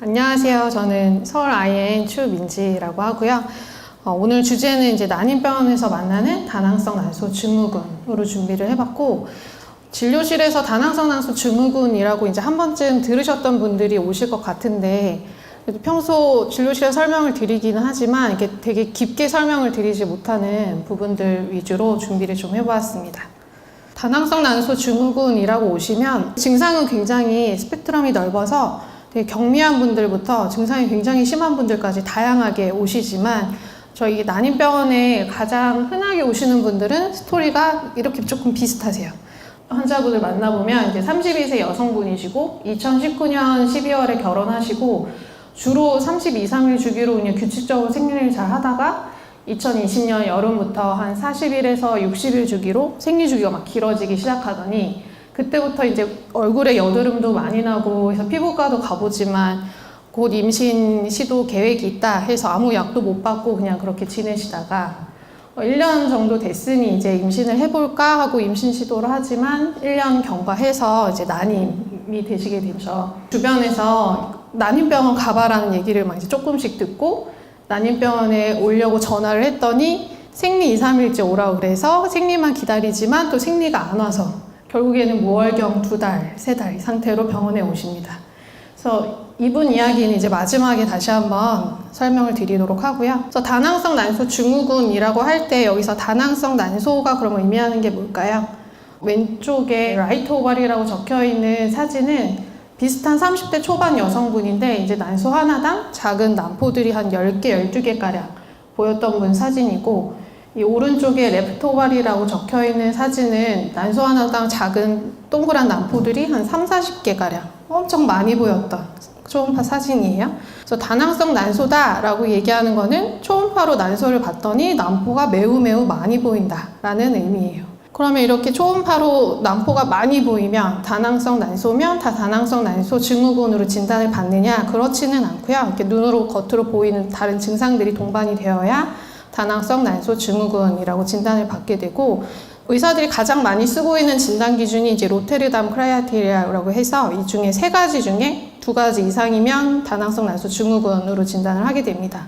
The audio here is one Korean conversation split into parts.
안녕하세요. 저는 서울 IN 추민지라고 하고요. 오늘 주제는 이제 난임병원에서 만나는 다낭성 난소 증후군으로 준비를 해봤고, 진료실에서 다낭성 난소 증후군이라고 이제 한 번쯤 들으셨던 분들이 오실 것 같은데, 평소 진료실에 설명을 드리기는 하지만 이게 되게 깊게 설명을 드리지 못하는 부분들 위주로 준비를 좀 해보았습니다. 다낭성 난소 증후군이라고 오시면 증상은 굉장히 스펙트럼이 넓어서 되게 경미한 분들부터 증상이 굉장히 심한 분들까지 다양하게 오시지만, 저희 난임병원에 가장 흔하게 오시는 분들은 스토리가 이렇게 조금 비슷하세요. 환자분을 만나보면 이제 32세 여성분이시고 2019년 12월에 결혼하시고 주로 32, 3일 주기로 그냥 규칙적으로 생리를 잘 하다가 2020년 여름부터 한 40일에서 60일 주기로 생리 주기가 막 길어지기 시작하더니, 그때부터 이제 얼굴에 여드름도 많이 나고 해서 피부과도 가보지만 곧 임신 시도 계획이 있다 해서 아무 약도 못 받고 그냥 그렇게 지내시다가 1년 정도 됐으니 이제 임신을 해볼까 하고 임신 시도를 하지만 1년 경과해서 이제 난임이 되시게 되죠. 주변에서 난임병원 가봐라는 얘기를 막 이제 조금씩 듣고 난임병원에 오려고 전화를 했더니 생리 2, 3일째 오라고 그래서 생리만 기다리지만 또 생리가 안 와서 결국에는 모월경 2달, 3달 상태로 병원에 오십니다. 그래서 이분 이야기는 이제 마지막에 다시 한번 설명을 드리도록 하고요. 그래서 다낭성 난소 증후군이라고 할 때 여기서 다낭성 난소가 그러면 의미하는 게 뭘까요? 왼쪽에 라이트 오바리라고 적혀 있는 사진은 비슷한 30대 초반 여성분인데 이제 난소 하나당 작은 난포들이 한 10개, 12개가량 보였던 분 사진이고, 이 오른쪽에 레프트 오바리라고 적혀 있는 사진은 난소 하나당 작은 동그란 난포들이 한 3, 40개가량 엄청 많이 보였던 초음파 사진이에요. 그래서 다낭성 난소다라고 얘기하는 거는 초음파로 난소를 봤더니 난포가 매우 많이 보인다라는 의미예요. 그러면 이렇게 초음파로 난포가 많이 보이면 다낭성 난소면 다 다낭성 난소 증후군으로 진단을 받느냐? 그렇지는 않고요. 이렇게 눈으로 겉으로 보이는 다른 증상들이 동반이 되어야 다낭성 난소 증후군이라고 진단을 받게 되고, 의사들이 가장 많이 쓰고 있는 진단 기준이 이제 로테르담 크라이테리아라고 해서 이 중에 3가지 중에 2가지 이상이면 다낭성 난소 증후군으로 진단을 하게 됩니다.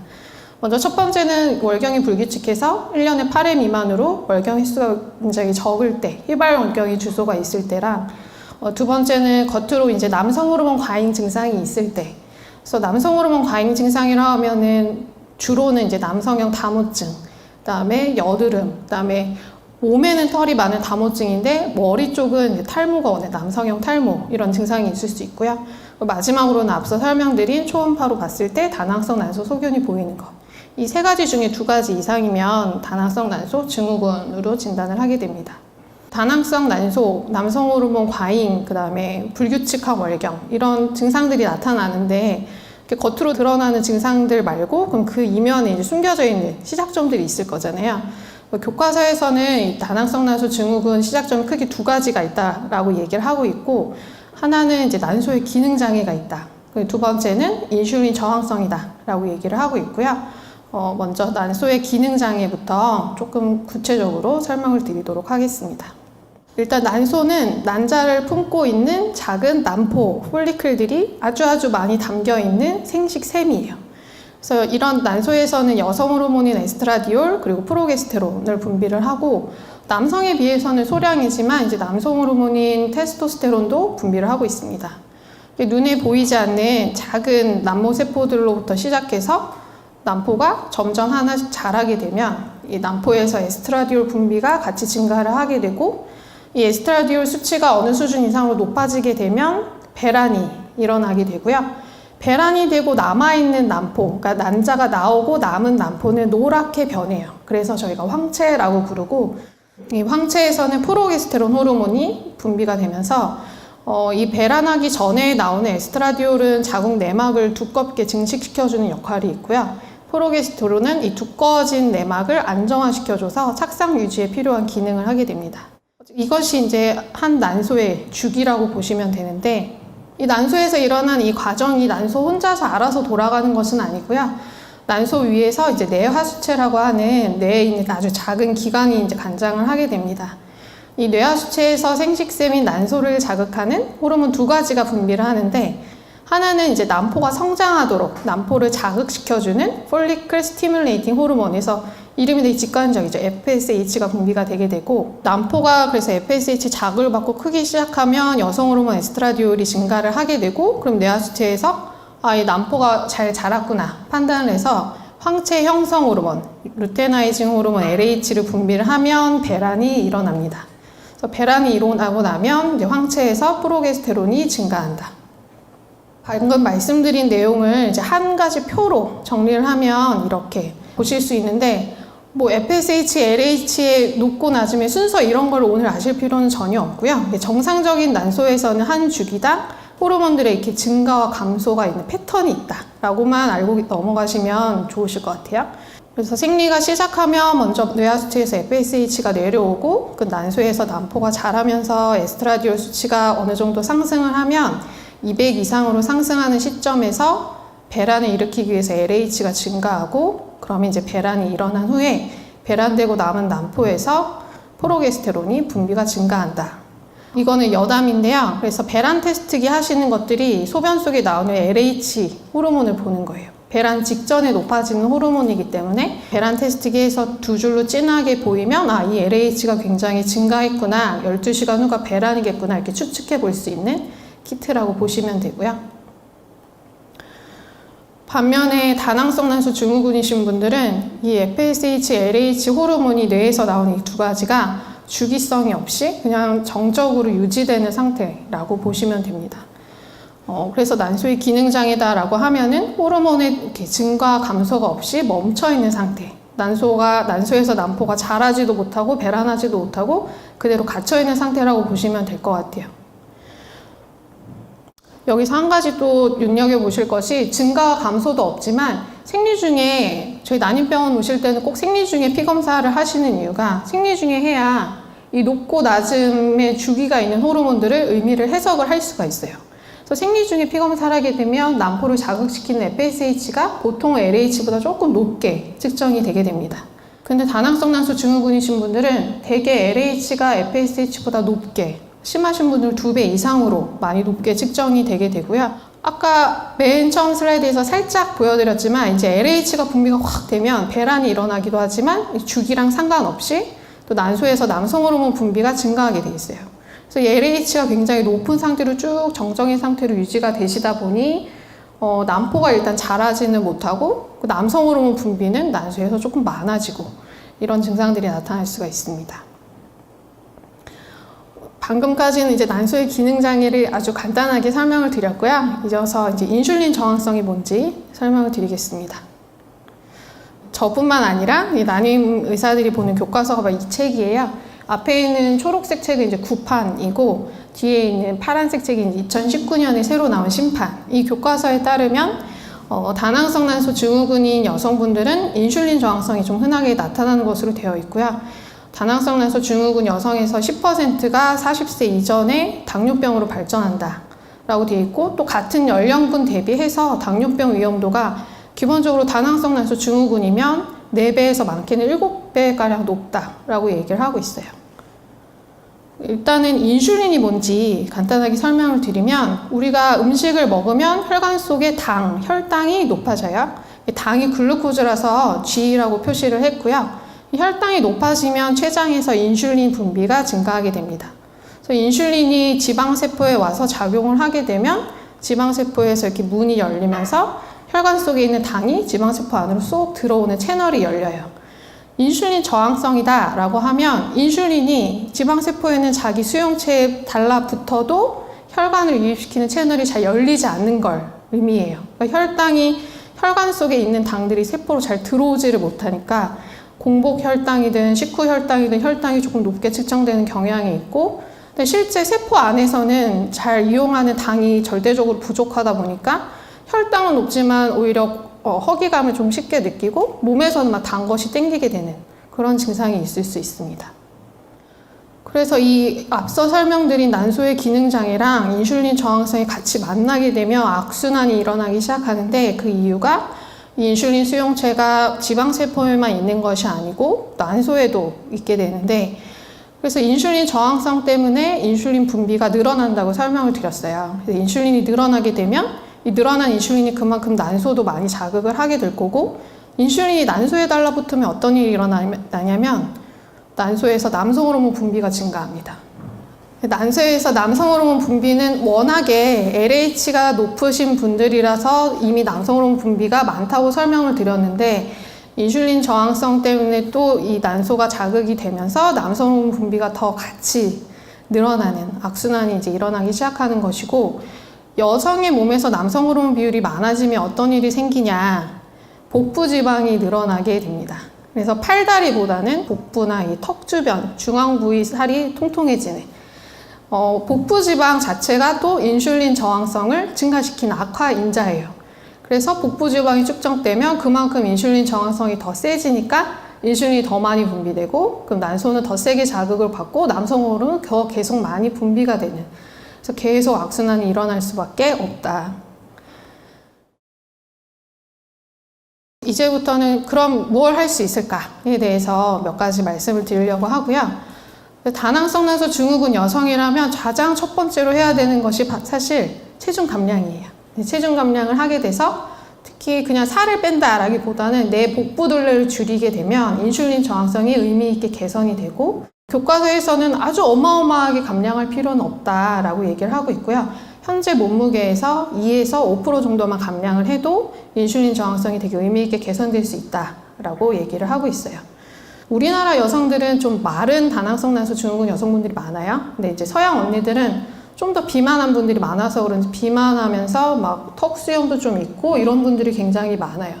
먼저 첫 번째는 월경이 불규칙해서 1년에 8회 미만으로 월경 횟수가 굉장히 적을 때, 휘발 월경이 주소가 있을 때랑, 두 번째는 겉으로 이제 남성 호르몬 과잉 증상이 있을 때. 그래서 남성 호르몬 과잉 증상이라 하면은 주로는 이제 남성형 다모증, 그다음에 여드름, 그다음에 몸에는 털이 많은 다모증인데 머리 쪽은 이제 탈모가 오는 남성형 탈모, 이런 증상이 있을 수 있고요. 마지막으로는 앞서 설명드린 초음파로 봤을 때 다낭성 난소 소견이 보이는 것. 이 3가지 중에 2가지 이상이면 다낭성 난소 증후군으로 진단을 하게 됩니다. 다낭성 난소, 남성 호르몬 과잉, 그다음에 불규칙한 월경, 이런 증상들이 나타나는데 겉으로 드러나는 증상들 말고 그럼 그 이면에 이제 숨겨져 있는 시작점들이 있을 거잖아요. 교과서에서는 이 다낭성 난소 증후군 시작점이 크게 2가지가 있다라고 얘기를 하고 있고, 하나는 이제 난소에 기능 장애가 있다. 두 번째는 인슐린 저항성이다라고 얘기를 하고 있고요. 먼저 난소의 기능 장애부터 조금 구체적으로 설명을 드리도록 하겠습니다. 일단 난소는 난자를 품고 있는 작은 난포, 폴리클들이 아주 많이 담겨있는 생식샘이에요. 그래서 이런 난소에서는 여성 호르몬인 에스트라디올 그리고 프로게스테론을 분비를 하고, 남성에 비해서는 소량이지만 이제 남성 호르몬인 테스토스테론도 분비를 하고 있습니다. 눈에 보이지 않는 작은 난모세포들로부터 시작해서 난포가 점점 하나씩 자라게 되면 이 난포에서 에스트라디올 분비가 같이 증가를 하게 되고, 이 에스트라디올 수치가 어느 수준 이상으로 높아지게 되면 배란이 일어나게 되고요. 배란이 되고 남아있는 난포, 그러니까 난자가 나오고 남은 난포는 노랗게 변해요. 그래서 저희가 황체라고 부르고, 이 황체에서는 프로게스테론 호르몬이 분비가 되면서 이 배란하기 전에 나오는 에스트라디올은 자궁 내막을 두껍게 증식시켜주는 역할이 있고요. 프로게스테론은 이 두꺼워진 내막을 안정화시켜줘서 착상 유지에 필요한 기능을 하게 됩니다. 이것이 이제 한 난소의 주기라고 보시면 되는데, 이 난소에서 일어난 이 과정이 난소 혼자서 알아서 돌아가는 것은 아니고요. 난소 위에서 이제 뇌하수체라고 하는 뇌에 있는 아주 작은 기관이 이제 관장을 하게 됩니다. 이 뇌하수체에서 생식샘인 난소를 자극하는 호르몬 2가지가 분비를 하는데, 하나는 이제 난포가 성장하도록 난포를 자극시켜주는 follicle stimulating 호르몬에서 이름이 되게 직관적이죠. FSH가 분비가 되게 되고, 난포가 그래서 FSH 자극을 받고 크기 시작하면 여성 호르몬 에스트라디올이 증가를 하게 되고, 그럼 뇌하수체에서 이 난포가 잘 자랐구나 판단을 해서 황체 형성 호르몬, 루테나이징 호르몬 LH를 분비를 하면 배란이 일어납니다. 그래서 배란이 일어나고 나면 이제 황체에서 프로게스테론이 증가한다. 방금 말씀드린 내용을 이제 한 가지 표로 정리를 하면 이렇게 보실 수 있는데, 뭐 FSH, LH의 높고 낮음의 순서 이런 걸 오늘 아실 필요는 전혀 없고요. 정상적인 난소에서는 한 주기당 호르몬들의 이렇게 증가와 감소가 있는 패턴이 있다라고만 알고 넘어가시면 좋으실 것 같아요. 그래서 생리가 시작하면 먼저 뇌하수체에서 FSH가 내려오고, 그 난소에서 난포가 자라면서 에스트라디올 수치가 어느 정도 상승을 하면 200 이상으로 상승하는 시점에서 배란을 일으키기 위해서 LH가 증가하고, 그러면 이제 배란이 일어난 후에 배란되고 남은 난포에서 프로게스테론이 분비가 증가한다. 이거는 여담인데요. 그래서 배란 테스트기 하시는 것들이 소변 속에 나오는 LH 호르몬을 보는 거예요. 배란 직전에 높아지는 호르몬이기 때문에 배란 테스트기에서 두 줄로 진하게 보이면 이 LH가 굉장히 증가했구나, 12시간 후가 배란이겠구나 이렇게 추측해 볼 수 있는 키트라고 보시면 되고요. 반면에 다낭성 난소 증후군이신 분들은 이 FSH, LH 호르몬이 뇌에서 나오는 이 두 가지가 주기성이 없이 그냥 정적으로 유지되는 상태라고 보시면 됩니다. 그래서 난소의 기능장애다라고 하면은 호르몬의 이렇게 증가 감소가 없이 멈춰있는 상태. 난소에서 난포가 자라지도 못하고 배란하지도 못하고 그대로 갇혀있는 상태라고 보시면 될 것 같아요. 여기서 한 가지 또 눈여겨보실 것이, 증가와 감소도 없지만 생리 중에, 저희 난임병원 오실 때는 꼭 생리 중에 피검사를 하시는 이유가, 생리 중에 해야 이 높고 낮음의 주기가 있는 호르몬들을 의미를 해석을 할 수가 있어요. 그래서 생리 중에 피검사를 하게 되면 난포를 자극시키는 FSH가 보통 LH보다 조금 높게 측정이 되게 됩니다. 근데 다낭성 난소 증후군이신 분들은 대개 LH가 FSH보다 높게, 심하신 분들은 2배 이상으로 많이 높게 측정이 되게 되고요. 아까 맨 처음 슬라이드에서 살짝 보여드렸지만 이제 LH가 분비가 확 되면 배란이 일어나기도 하지만 주기랑 상관없이 또 난소에서 남성 호르몬 분비가 증가하게 돼 있어요. 그래서 LH가 굉장히 높은 상태로 쭉 정적인 상태로 유지가 되시다 보니 난포가 일단 자라지는 못하고 남성 호르몬 분비는 난소에서 조금 많아지고 이런 증상들이 나타날 수가 있습니다. 방금까지는 이제 난소의 기능 장애를 아주 간단하게 설명을 드렸고요. 이어서 이제 인슐린 저항성이 뭔지 설명을 드리겠습니다. 저뿐만 아니라 이 난임 의사들이 보는 교과서가 바로 이 책이에요. 앞에 있는 초록색 책은 이제 구판이고, 뒤에 있는 파란색 책이 2019년에 새로 나온 신판. 이 교과서에 따르면 다낭성 난소 증후군인 여성분들은 인슐린 저항성이 좀 흔하게 나타나는 것으로 되어 있고요. 다낭성 난소 증후군 여성에서 10%가 40세 이전에 당뇨병으로 발전한다 라고 되어 있고, 또 같은 연령군 대비해서 당뇨병 위험도가 기본적으로 다낭성 난소 증후군이면 4배에서 많게는 7배가량 높다라고 얘기를 하고 있어요. 일단은 인슐린이 뭔지 간단하게 설명을 드리면, 우리가 음식을 먹으면 혈관 속의 혈당이 높아져요. 당이 글루코즈라서 G라고 표시를 했고요. 혈당이 높아지면 췌장에서 인슐린 분비가 증가하게 됩니다. 그래서 인슐린이 지방세포에 와서 작용을 하게 되면 지방세포에서 이렇게 문이 열리면서 혈관 속에 있는 당이 지방세포 안으로 쏙 들어오는 채널이 열려요. 인슐린 저항성이다 라고 하면 인슐린이 지방세포에는 자기 수용체에 달라붙어도 혈관을 유입시키는 채널이 잘 열리지 않는 걸 의미해요. 그러니까 혈관 속에 있는 당들이 세포로 잘 들어오지를 못하니까 공복 혈당이든 식후 혈당이든 혈당이 조금 높게 측정되는 경향이 있고, 근데 실제 세포 안에서는 잘 이용하는 당이 절대적으로 부족하다 보니까 혈당은 높지만 오히려 허기감을 좀 쉽게 느끼고 몸에서는 막 단 것이 땡기게 되는 그런 증상이 있을 수 있습니다. 그래서 이 앞서 설명드린 난소의 기능장애랑 인슐린 저항성이 같이 만나게 되면 악순환이 일어나기 시작하는데, 그 이유가 이 인슐린 수용체가 지방세포에만 있는 것이 아니고 난소에도 있게 되는데, 그래서 인슐린 저항성 때문에 인슐린 분비가 늘어난다고 설명을 드렸어요. 그래서 인슐린이 늘어나게 되면 이 늘어난 인슐린이 그만큼 난소도 많이 자극을 하게 될 거고, 인슐린이 난소에 달라붙으면 어떤 일이 일어나냐면 난소에서 남성 호르몬 분비가 증가합니다. 난소에서 남성 호르몬 분비는 워낙에 LH가 높으신 분들이라서 이미 남성 호르몬 분비가 많다고 설명을 드렸는데, 인슐린 저항성 때문에 또 이 난소가 자극이 되면서 남성 호르몬 분비가 더 같이 늘어나는 악순환이 이제 일어나기 시작하는 것이고, 여성의 몸에서 남성 호르몬 비율이 많아지면 어떤 일이 생기냐, 복부 지방이 늘어나게 됩니다. 그래서 팔다리보다는 복부나 이 턱 주변 중앙 부위 살이 통통해지는, 복부 지방 자체가 또 인슐린 저항성을 증가시키는 악화인자예요. 그래서 복부 지방이 축적되면 그만큼 인슐린 저항성이 더 세지니까 인슐린이 더 많이 분비되고, 그럼 난소는 더 세게 자극을 받고 남성 호르몬은 더 계속 많이 분비가 되는, 그래서 계속 악순환이 일어날 수밖에 없다. 이제부터는 그럼 뭘 할 수 있을까에 대해서 몇 가지 말씀을 드리려고 하고요. 다낭성 난소 증후군 여성이라면 가장 첫 번째로 해야 되는 것이 사실 체중 감량이에요. 체중 감량을 하게 돼서 특히 그냥 살을 뺀다라기보다는 내 복부 둘레를 줄이게 되면 인슐린 저항성이 의미 있게 개선이 되고, 교과서에서는 아주 어마어마하게 감량할 필요는 없다라고 얘기를 하고 있고요. 현재 몸무게에서 2에서 5% 정도만 감량을 해도 인슐린 저항성이 되게 의미 있게 개선될 수 있다라고 얘기를 하고 있어요. 우리나라 여성들은 좀 마른 다낭성 난소 증후군 여성분들이 많아요. 근데 이제 서양 언니들은 좀 더 비만한 분들이 많아서 그런지 비만하면서 막 턱 수염도 좀 있고 이런 분들이 굉장히 많아요.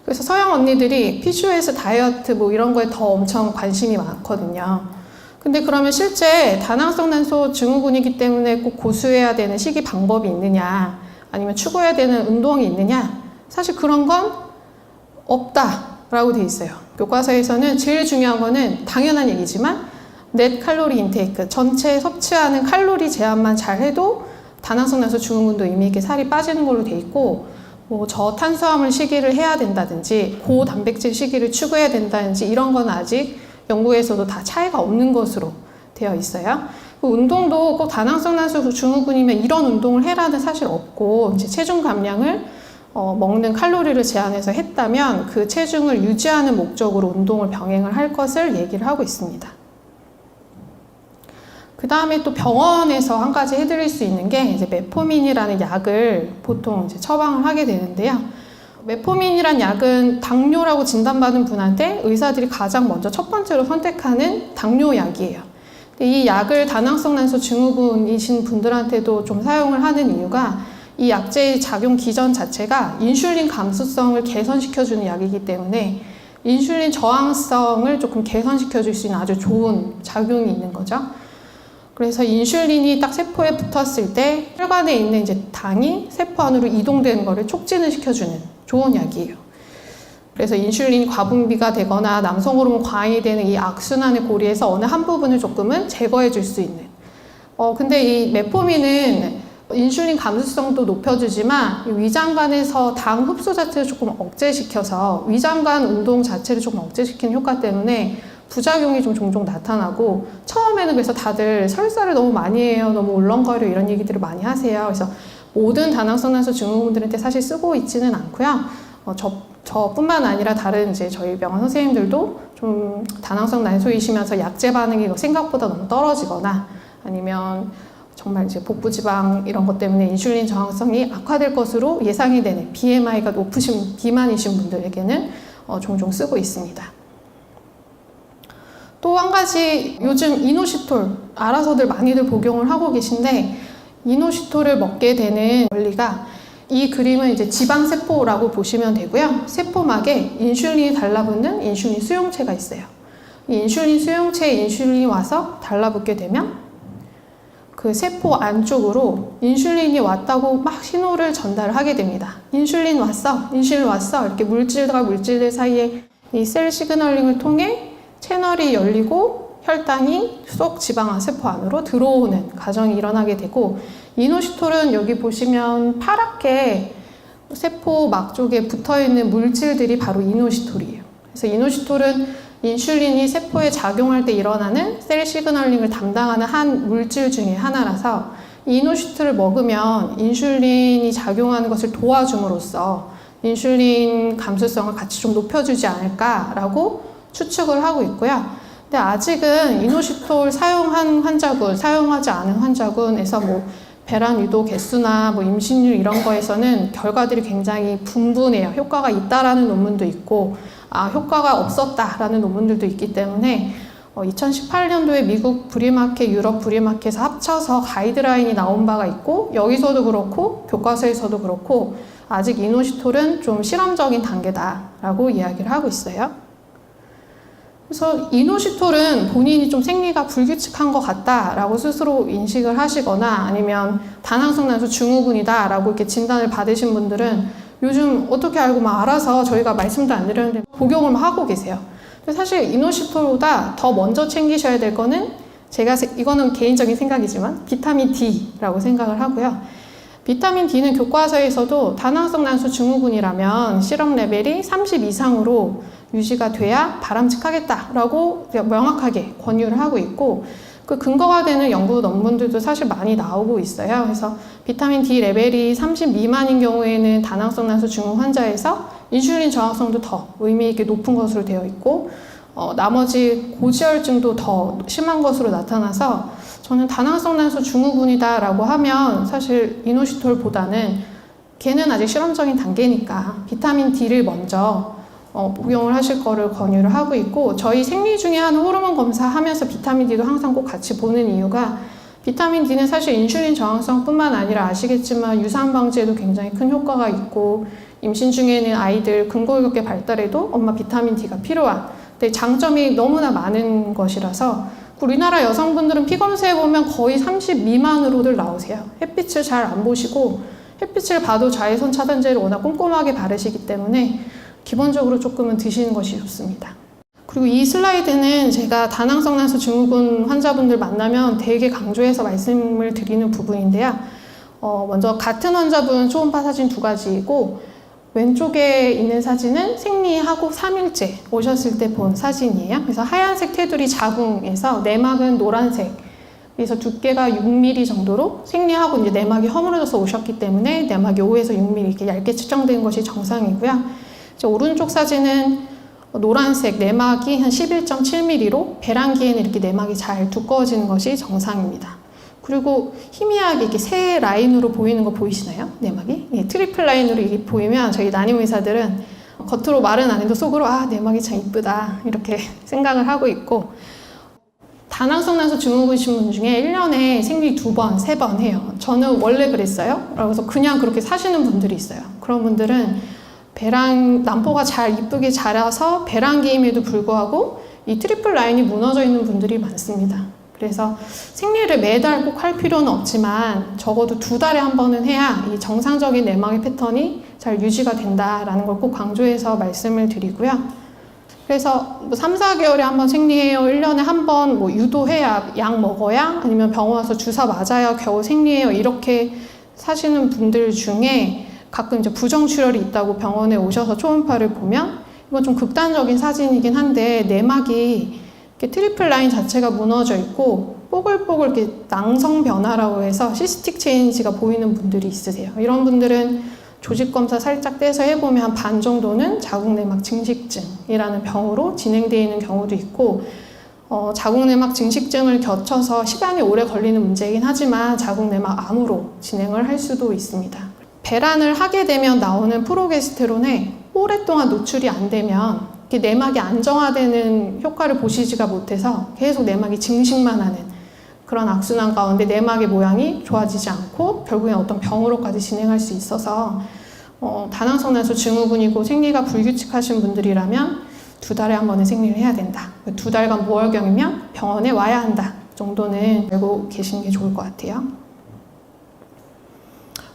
그래서 서양 언니들이 PCOS 다이어트 뭐 이런 거에 더 엄청 관심이 많거든요. 근데 그러면 실제 다낭성 난소 증후군이기 때문에 꼭 고수해야 되는 식이 방법이 있느냐, 아니면 추구해야 되는 운동이 있느냐, 사실 그런 건 없다라고 돼 있어요. 교과서에서는 제일 중요한 거는 당연한 얘기지만 넷 칼로리 인테이크, 전체 섭취하는 칼로리 제한만 잘 해도 다낭성 난소 증후군도 의미 있게 살이 빠지는 걸로 돼 있고, 뭐 저탄수화물 식이를 해야 된다든지 고단백질 식이를 추구해야 된다든지 이런 건 아직 연구에서도 다 차이가 없는 것으로 되어 있어요. 운동도 꼭 다낭성 난소 증후군이면 이런 운동을 해라는 사실 없고, 이제 체중 감량을 먹는 칼로리를 제한해서 했다면 그 체중을 유지하는 목적으로 운동을 병행을 할 것을 얘기를 하고 있습니다. 그 다음에 또 병원에서 한 가지 해드릴 수 있는 게 이제 메포민이라는 약을 보통 이제 처방을 하게 되는데요. 메포민이란 약은 당뇨라고 진단받은 분한테 의사들이 가장 먼저 첫 번째로 선택하는 당뇨약이에요. 이 약을 다낭성 난소 증후군이신 분들한테도 좀 사용을 하는 이유가, 이 약제의 작용 기전 자체가 인슐린 감수성을 개선시켜주는 약이기 때문에 인슐린 저항성을 조금 개선시켜줄 수 있는 아주 좋은 작용이 있는 거죠. 그래서 인슐린이 딱 세포에 붙었을 때 혈관에 있는 이제 당이 세포 안으로 이동되는 것을 촉진을 시켜주는 좋은 약이에요. 그래서 인슐린 과분비가 되거나 남성 호르몬 과잉이 되는 이 악순환의 고리에서 어느 한 부분을 조금은 제거해 줄 수 있는. 근데 이 메포민은 인슐린 감수성도 높여주지만 위장관에서 당 흡수 자체를 조금 억제시켜서 위장관 운동 자체를 조금 억제시키는 효과 때문에 부작용이 좀 종종 나타나고, 처음에는 그래서 다들 설사를 너무 많이 해요, 너무 울렁거려 이런 얘기들을 많이 하세요. 그래서 모든 다낭성 난소 증후군들한테 사실 쓰고 있지는 않고요. 저뿐만 아니라 다른 이제 저희 병원 선생님들도 좀 다낭성 난소이시면서 약제 반응이 생각보다 너무 떨어지거나, 아니면 정말 이제 복부 지방 이런 것 때문에 인슐린 저항성이 악화될 것으로 예상이 되는 BMI가 높으신 비만이신 분들에게는 종종 쓰고 있습니다. 또 한 가지, 요즘 이노시톨 알아서들 많이들 복용을 하고 계신데, 이노시톨을 먹게 되는 원리가, 이 그림은 이제 지방세포라고 보시면 되고요. 세포막에 인슐린이 달라붙는 인슐린 수용체가 있어요. 이 인슐린 수용체에 인슐린이 와서 달라붙게 되면 그 세포 안쪽으로 인슐린이 왔다고 막 신호를 전달을 하게 됩니다. 인슐린 왔어, 인슐린 왔어. 이렇게 물질과 물질들 사이에 이 셀 시그널링을 통해 채널이 열리고 혈당이 쏙 지방 세포 안으로 들어오는 과정이 일어나게 되고, 이노시톨은 여기 보시면 파랗게 세포막 쪽에 붙어있는 물질들이 바로 이노시톨이에요. 그래서 이노시톨은 인슐린이 세포에 작용할 때 일어나는 셀 시그널링을 담당하는 한 물질 중에 하나라서 이 이노시토를 먹으면 인슐린이 작용하는 것을 도와줌으로써 인슐린 감수성을 같이 좀 높여주지 않을까라고 추측을 하고 있고요. 근데 아직은 이노시토를 사용한 환자군, 사용하지 않은 환자군에서 뭐 배란 유도 개수나 뭐 임신율 이런 거에서는 결과들이 굉장히 분분해요. 효과가 있다라는 논문도 있고, 효과가 없었다라는 논문들도 있기 때문에 2018년도에 미국 브리마켓, 유럽 브리마켓에서 합쳐서 가이드라인이 나온 바가 있고, 여기서도 그렇고 교과서에서도 그렇고 아직 이노시톨은 좀 실험적인 단계다라고 이야기를 하고 있어요. 그래서 이노시톨은 본인이 좀 생리가 불규칙한 것 같다라고 스스로 인식을 하시거나 아니면 다낭성 난소 증후군이다 라고 이렇게 진단을 받으신 분들은 요즘 어떻게 알고 막 알아서 저희가 말씀도 안 드렸는데 복용을 막 하고 계세요. 근데 사실 이노시톨보다 더 먼저 챙기셔야 될 거는 이거는 개인적인 생각이지만 비타민 D라고 생각을 하고요. 비타민 D는 교과서에서도 다낭성 난소 증후군이라면 시럽 레벨이 30 이상으로 유지가 돼야 바람직하겠다라고 명확하게 권유를 하고 있고, 그 근거가 되는 연구 논문들도 사실 많이 나오고 있어요. 그래서 비타민 D 레벨이 30 미만인 경우에는 다낭성 난소 증후 환자에서 인슐린 저항성도 더 의미 있게 높은 것으로 되어 있고, 나머지 고지혈증도 더 심한 것으로 나타나서 저는 다낭성 난소 증후군이다라고 하면 사실 이노시톨보다는 걔는 아직 실험적인 단계니까 비타민 D를 먼저 복용을 하실 거를 권유를 하고 있고, 저희 생리 중에 하는 호르몬 검사하면서 비타민 D도 항상 꼭 같이 보는 이유가 비타민 D는 사실 인슐린 저항성뿐만 아니라 아시겠지만 유산 방지에도 굉장히 큰 효과가 있고, 임신 중에는 아이들 근골격계 발달에도 엄마 비타민 D가 필요한, 근데 장점이 너무나 많은 것이라서 우리나라 여성분들은 피검사해보면 거의 30 미만으로들 나오세요. 햇빛을 잘 안 보시고 햇빛을 봐도 자외선 차단제를 워낙 꼼꼼하게 바르시기 때문에 기본적으로 조금은 드시는 것이 좋습니다. 그리고 이 슬라이드는 제가 다낭성 난소 증후군 환자분들 만나면 되게 강조해서 말씀을 드리는 부분인데요. 먼저 같은 환자분 초음파 사진 2가지이고, 왼쪽에 있는 사진은 생리하고 3일째 오셨을 때 본 사진이에요. 그래서 하얀색 테두리 자궁에서 내막은 노란색, 그래서 두께가 6mm 정도로 생리하고 이제 내막이 허물어져서 오셨기 때문에 내막이 5에서 6mm 이렇게 얇게 측정된 것이 정상이고요. 오른쪽 사진은 노란색 내막이 한 11.7mm로 배란기에는 이렇게 내막이 잘 두꺼워지는 것이 정상입니다. 그리고 희미하게 이렇게 세 라인으로 보이는 거 보이시나요? 내막이? 예, 트리플 라인으로 이게 보이면 저희 난임 의사들은 겉으로 말은 안 해도 속으로 내막이 참 이쁘다 이렇게 생각을 하고 있고, 다낭성 난소 증후군이신 분 중에 1년에 생리 2번, 3번 해요. 저는 원래 그랬어요. 그래서 그냥 그렇게 사시는 분들이 있어요. 그런 분들은 난포가 잘 이쁘게 자라서 배란기임에도 불구하고 이 트리플 라인이 무너져 있는 분들이 많습니다. 그래서 생리를 매달 꼭 할 필요는 없지만 적어도 2달에 한 번은 해야 이 정상적인 내막의 패턴이 잘 유지가 된다라는 걸 꼭 강조해서 말씀을 드리고요. 그래서 3, 4개월에 한 번 생리해요, 1년에 한 번 뭐 유도해야, 약 먹어야, 아니면 병원 와서 주사 맞아야 겨우 생리해요, 이렇게 사시는 분들 중에 가끔 이제 부정출혈이 있다고 병원에 오셔서 초음파를 보면, 이건 좀 극단적인 사진이긴 한데 내막이 이렇게 트리플 라인 자체가 무너져 있고 뽀글뽀글 이렇게 낭성 변화라고 해서 시스틱 체인지가 보이는 분들이 있으세요. 이런 분들은 조직 검사 살짝 떼서 해보면 한 반 정도는 자궁내막 증식증이라는 병으로 진행되어 있는 경우도 있고, 자궁내막 증식증을 겹쳐서 시간이 오래 걸리는 문제이긴 하지만 자궁내막 암으로 진행을 할 수도 있습니다. 배란을 하게 되면 나오는 프로게스테론에 오랫동안 노출이 안 되면 내막이 안정화되는 효과를 보시지가 못해서 계속 내막이 증식만 하는 그런 악순환 가운데 내막의 모양이 좋아지지 않고 결국엔 어떤 병으로까지 진행할 수 있어서 다낭성 난소 증후군이고 생리가 불규칙하신 분들이라면 2달에 한 번은 생리를 해야 된다. 2달간 무월경이면 병원에 와야 한다 정도는 알고 계시는 게 좋을 것 같아요.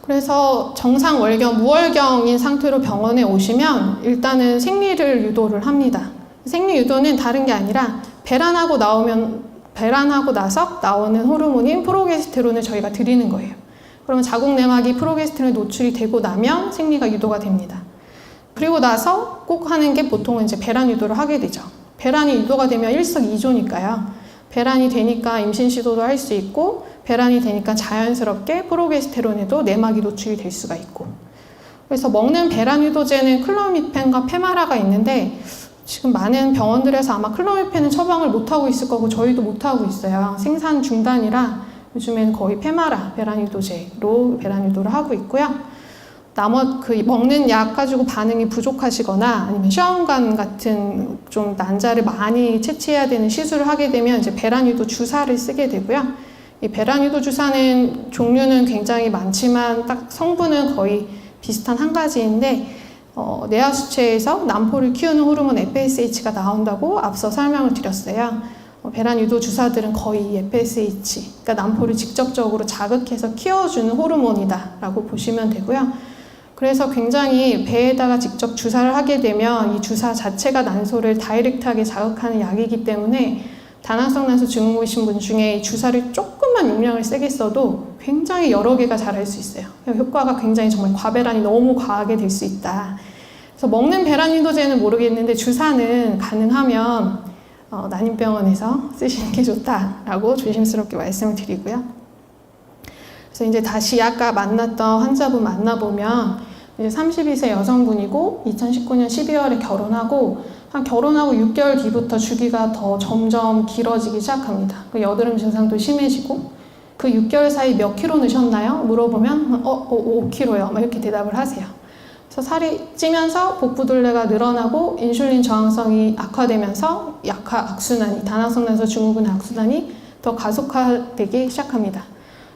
그래서 정상 월경, 무월경인 상태로 병원에 오시면 일단은 생리를 유도를 합니다. 생리 유도는 다른 게 아니라 배란하고 나서 나오는 호르몬인 프로게스테론을 저희가 드리는 거예요. 그러면 자궁내막이 프로게스테론에 노출이 되고 나면 생리가 유도가 됩니다. 그리고 나서 꼭 하는 게 보통은 이제 배란 유도를 하게 되죠. 배란이 유도가 되면 일석이조니까요. 배란이 되니까 임신 시도도 할 수 있고 배란이 되니까 자연스럽게 프로게스테론에도 내막이 노출이 될 수가 있고, 그래서 먹는 배란 유도제는 클로미펜과 페마라가 있는데 지금 많은 병원들에서 아마 클로미펜은 처방을 못하고 있을 거고 저희도 못하고 있어요. 생산 중단이라 요즘에는 거의 페마라 배란 유도제로 배란 유도를 하고 있고요. 먹는 약 가지고 반응이 부족하시거나 아니면 시험관 같은 좀 난자를 많이 채취해야 되는 시술을 하게 되면 이제 배란 유도 주사를 쓰게 되고요. 이 배란 유도 주사는 종류는 굉장히 많지만 딱 성분은 거의 비슷한 한 가지인데 뇌하수체에서 난포를 키우는 호르몬 FSH가 나온다고 앞서 설명을 드렸어요. 배란 유도 주사들은 거의 FSH, 그러니까 난포를 직접적으로 자극해서 키워주는 호르몬이다라고 보시면 되고요. 그래서 굉장히 배에다가 직접 주사를 하게 되면 이 주사 자체가 난소를 다이렉트하게 자극하는 약이기 때문에 다낭성 난소 증후군이신 분 중에 이 주사를 조금만 용량을 세게 써도 굉장히 여러 개가 자랄 수 있어요. 효과가 굉장히 정말 과배란이 너무 과하게 될 수 있다. 그래서 먹는 배란 유도제는 모르겠는데 주사는 가능하면 난임병원에서 쓰시는 게 좋다라고 조심스럽게 말씀을 드리고요. 그래서 이제 다시 아까 만났던 환자분 만나보면 이제 32세 여성분이고 2019년 12월에 결혼하고 결혼하고 6개월 뒤부터 주기가 더 점점 길어지기 시작합니다. 여드름 증상도 심해지고 그 6개월 사이 몇 킬로 넣으셨나요? 물어보면 5킬로요. 막 이렇게 대답을 하세요. 그래서 살이 찌면서 복부둘레가 늘어나고 인슐린 저항성이 악화되면서 악순환이, 다낭성 난소 증후군의 악순환이 더 가속화되기 시작합니다.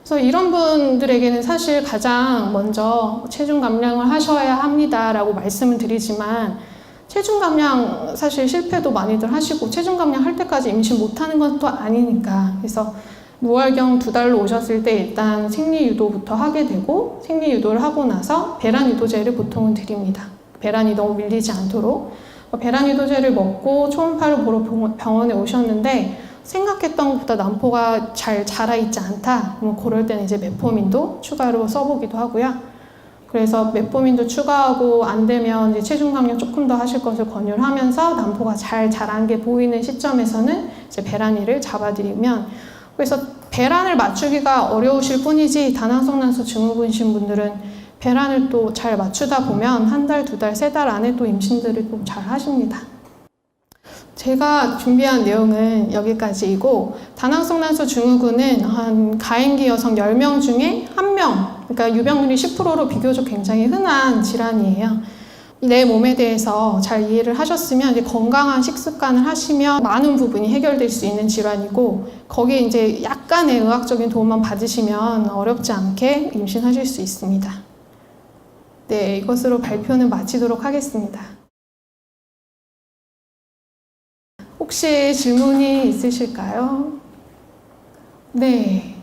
그래서 이런 분들에게는 사실 가장 먼저 체중 감량을 하셔야 합니다라고 말씀을 드리지만 체중 감량 사실 실패도 많이들 하시고 체중 감량 할 때까지 임신 못하는 건 또 아니니까, 그래서 무월경 2달로 오셨을 때 일단 생리 유도부터 하게 되고 생리 유도를 하고 나서 배란 유도제를 보통은 드립니다. 배란이 너무 밀리지 않도록. 배란 유도제를 먹고 초음파를 보러 병원에 오셨는데 생각했던 것보다 난포가 잘 자라있지 않다. 그럴 때는 이제 메포민도 추가로 써보기도 하고요. 그래서 메포민도 추가하고 안 되면 이제 체중 감량 조금 더 하실 것을 권유를 하면서 난포가 잘 자란 게 보이는 시점에서는 이제 배란이를 잡아드리면, 그래서 배란을 맞추기가 어려우실 뿐이지 다낭성 난소 증후군이신 분들은 배란을 또 잘 맞추다 보면 1달, 2달, 3달 안에 또 임신들을 또 잘 하십니다. 제가 준비한 내용은 여기까지이고, 다낭성 난소 증후군은 한 가임기 여성 10명 중에 1명, 그러니까 유병률이 10%로 비교적 굉장히 흔한 질환이에요. 내 몸에 대해서 잘 이해를 하셨으면 이제 건강한 식습관을 하시면 많은 부분이 해결될 수 있는 질환이고, 거기에 이제 약간의 의학적인 도움만 받으시면 어렵지 않게 임신하실 수 있습니다. 네, 이것으로 발표는 마치도록 하겠습니다. 혹시 질문이 있으실까요? 네.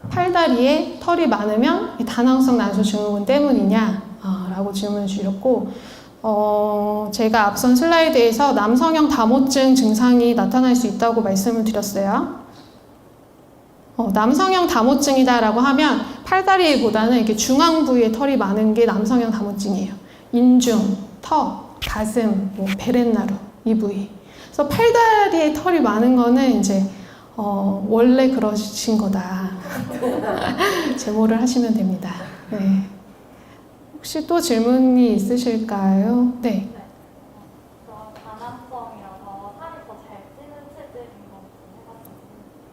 팔다리에 털이 많으면 다낭성 난소 증후군 때문이냐? 라고 질문을 주셨고, 제가 앞선 슬라이드에서 남성형 다모증 증상이 나타날 수 있다고 말씀을 드렸어요. 남성형 다모증이다라고 하면 팔다리보다는 이렇게 중앙 부위에 털이 많은 게 남성형 다모증이에요. 인중, 턱, 가슴, 베렛나루 이 부위. 그래서 팔다리에 털이 많은 거는 이제 원래 그러신 거다. 제모를 하시면 됩니다. 네. 혹시 또 질문이 있으실까요? 네.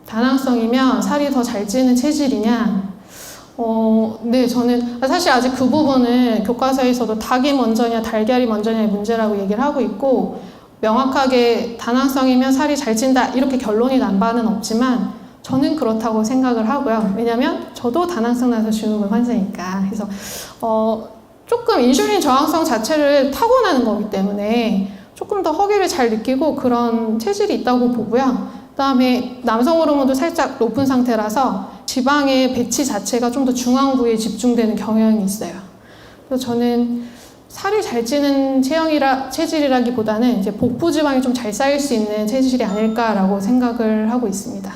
다낭성이면 살이 더 잘 찌는 체질이냐? 네, 저는 사실 아직 그 부분은 교과서에서도 닭이 먼저냐 달걀이 먼저냐의 문제라고 얘기를 하고 있고, 명확하게 다낭성이면 살이 잘 찐다 이렇게 결론이 난 바는 없지만 저는 그렇다고 생각을 하고요. 왜냐면 저도 다낭성 난소 증후군 환자니까. 그래서 조금 인슐린 저항성 자체를 타고나는 거기 때문에 조금 더 허기를 잘 느끼고 그런 체질이 있다고 보고요. 그다음에 남성 호르몬도 살짝 높은 상태라서 지방의 배치 자체가 좀 더 중앙 부위에 집중되는 경향이 있어요. 그래서 저는 살이 잘 찌는 체질이라기보다는 이제 복부 지방이 좀 잘 쌓일 수 있는 체질이 아닐까라고 생각을 하고 있습니다.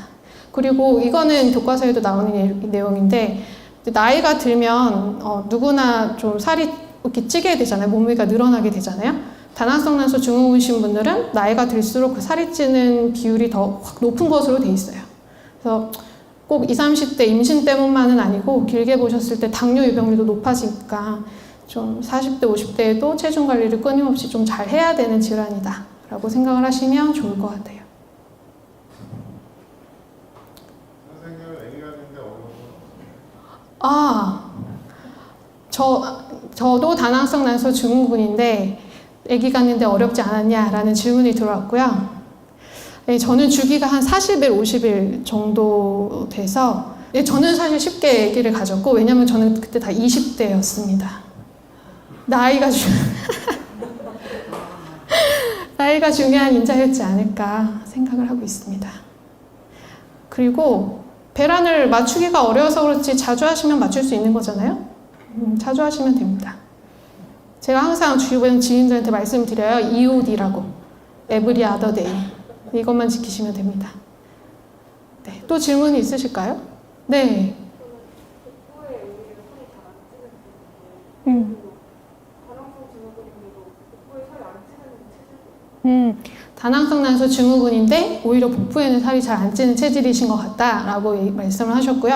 그리고 이거는 교과서에도 나오는 내용인데, 나이가 들면 누구나 좀 살이 이렇게 찌게 되잖아요. 몸무게가 늘어나게 되잖아요. 다낭성 난소 증후군이신 분들은 나이가 들수록 그 살이 찌는 비율이 더 확 높은 것으로 돼 있어요. 그래서 꼭 20, 30대 임신 때문만은 아니고 길게 보셨을 때 당뇨 유병률도 높아지니까 좀 40대, 50대에도 체중 관리를 끊임없이 좀 잘 해야 되는 질환이다 라고 생각을 하시면 좋을 것 같아요. 선생님, 애기 가는데 저도 다낭성 난소 증후군인데 아기 갖는데 어렵지 않았냐라는 질문이 들어왔고요. 네, 저는 주기가 한 40일, 50일 정도 돼서 저는 사실 쉽게 아기를 가졌고 왜냐면 저는 그때 다 20대였습니다. 나이가 중요한 인자였지 않을까 생각을 하고 있습니다. 그리고 배란을 맞추기가 어려워서 그렇지 자주 하시면 맞출 수 있는 거잖아요. 자주 하시면 됩니다. 제가 항상 주변 지인들한테 말씀드려요. EOD라고. Every other day. 이것만 지키시면 됩니다. 네, 또 질문이 있으실까요? 네. 다낭성 난소 증후군인데 오히려 복부에는 살이 잘 안 찌는 체질이신 것 같다라고 말씀을 하셨고요.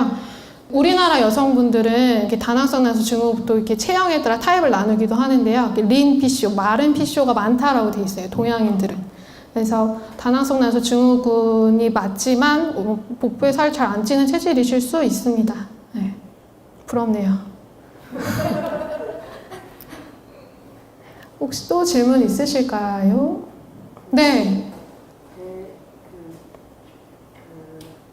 우리나라 여성분들은 이렇게 다낭성 난소 증후군도 이렇게 체형에 따라 타입을 나누기도 하는데요. 린 PCO, 마른 PCO가 많다라고 돼 있어요. 동양인들은. 그래서 다낭성 난소 증후군이 맞지만 복부에 살 잘 안 찌는 체질이실 수 있습니다. 네. 부럽네요. 혹시 또 질문 있으실까요? 네.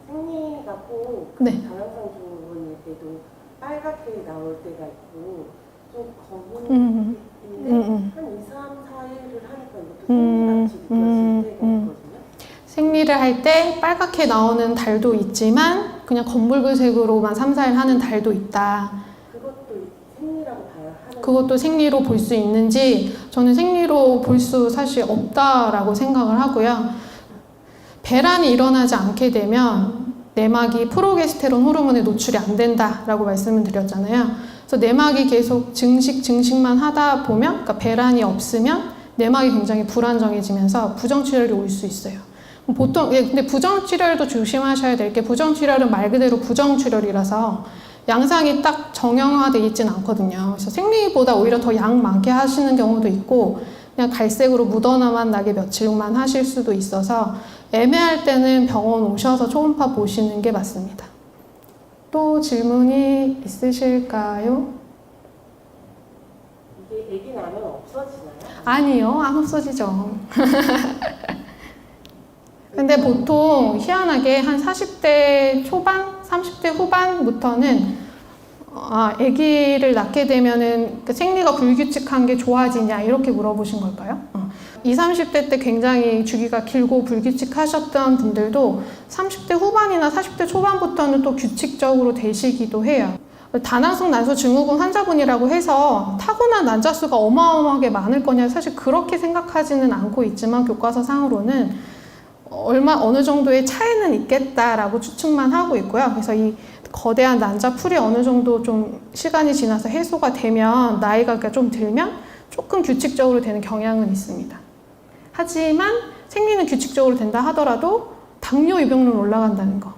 생리가 꼭 네. 다낭성 증후군일 때도 빨갛게 나올 때가 있고 좀 검은 한 2, 3, 4일을 하니까 이것도 생리같이 느껴질 때가 있거든요. 생리를 할 때 빨갛게 나오는 달도 있지만 그냥 검붉은색으로만 3, 4일 하는 달도 있다. 그것도 생리라고 봐야 하는 그것도 생리로 볼 수 있는지 저는 생리로 볼 수 사실 없다라고 생각을 하고요. 배란이 일어나지 않게 되면 내막이 프로게스테론 호르몬에 노출이 안 된다라고 말씀을 드렸잖아요. 그래서 내막이 계속 증식만 하다 보면, 그러니까 배란이 없으면 내막이 굉장히 불안정해지면서 부정출혈이 올 수 있어요. 보통 근데 부정출혈도 조심하셔야 될 게 부정출혈은 말 그대로 부정출혈이라서 양상이 딱 정형화되어 있진 않거든요. 그래서 생리보다 오히려 더 양 많게 하시는 경우도 있고 그냥 갈색으로 묻어나만 나게 며칠만 하실 수도 있어서 애매할 때는 병원 오셔서 초음파 보시는 게 맞습니다. 또 질문이 있으실까요? 이게 아기 나면 없어지나요? 아니요, 안 없어지죠. 근데 보통 희한하게 한 40대 초반, 30대 후반부터는 아기를 낳게 되면은 생리가 불규칙한 게 좋아지냐 이렇게 물어보신 걸까요? 20, 30대 때 굉장히 주기가 길고 불규칙하셨던 분들도 30대 후반이나 40대 초반부터는 또 규칙적으로 되시기도 해요. 다낭성 난소 증후군 환자분이라고 해서 타고난 난자수가 어마어마하게 많을 거냐 사실 그렇게 생각하지는 않고 있지만 교과서상으로는 어느 정도의 차이는 있겠다라고 추측만 하고 있고요. 그래서 이 거대한 난자풀이 어느 정도 좀 시간이 지나서 해소가 되면 나이가 좀 들면 조금 규칙적으로 되는 경향은 있습니다. 하지만 생리는 규칙적으로 된다 하더라도 당뇨 유병률 올라간다는 거.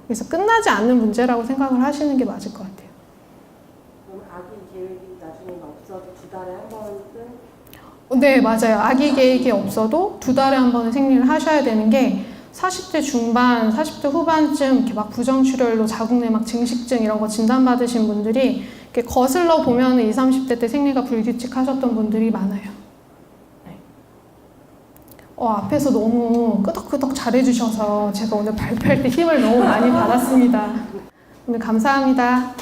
그래서 끝나지 않는 문제라고 생각을 하시는 게 맞을 것 같아요. 그럼 아기 계획이 나중에 없어도 2달에 한 번은? 네, 맞아요. 아기 계획이 없어도 2달에 한 번은 생리를 하셔야 되는 게 40대 중반, 40대 후반쯤 이렇게 막 부정출혈로 자궁내막 증식증 이런 거 진단받으신 분들이 이렇게 거슬러 보면 20, 30대 때 생리가 불규칙하셨던 분들이 많아요. 네. 앞에서 너무 끄덕끄덕 잘해주셔서 제가 오늘 발표할 때 힘을 너무 많이 받았습니다. 오늘 감사합니다.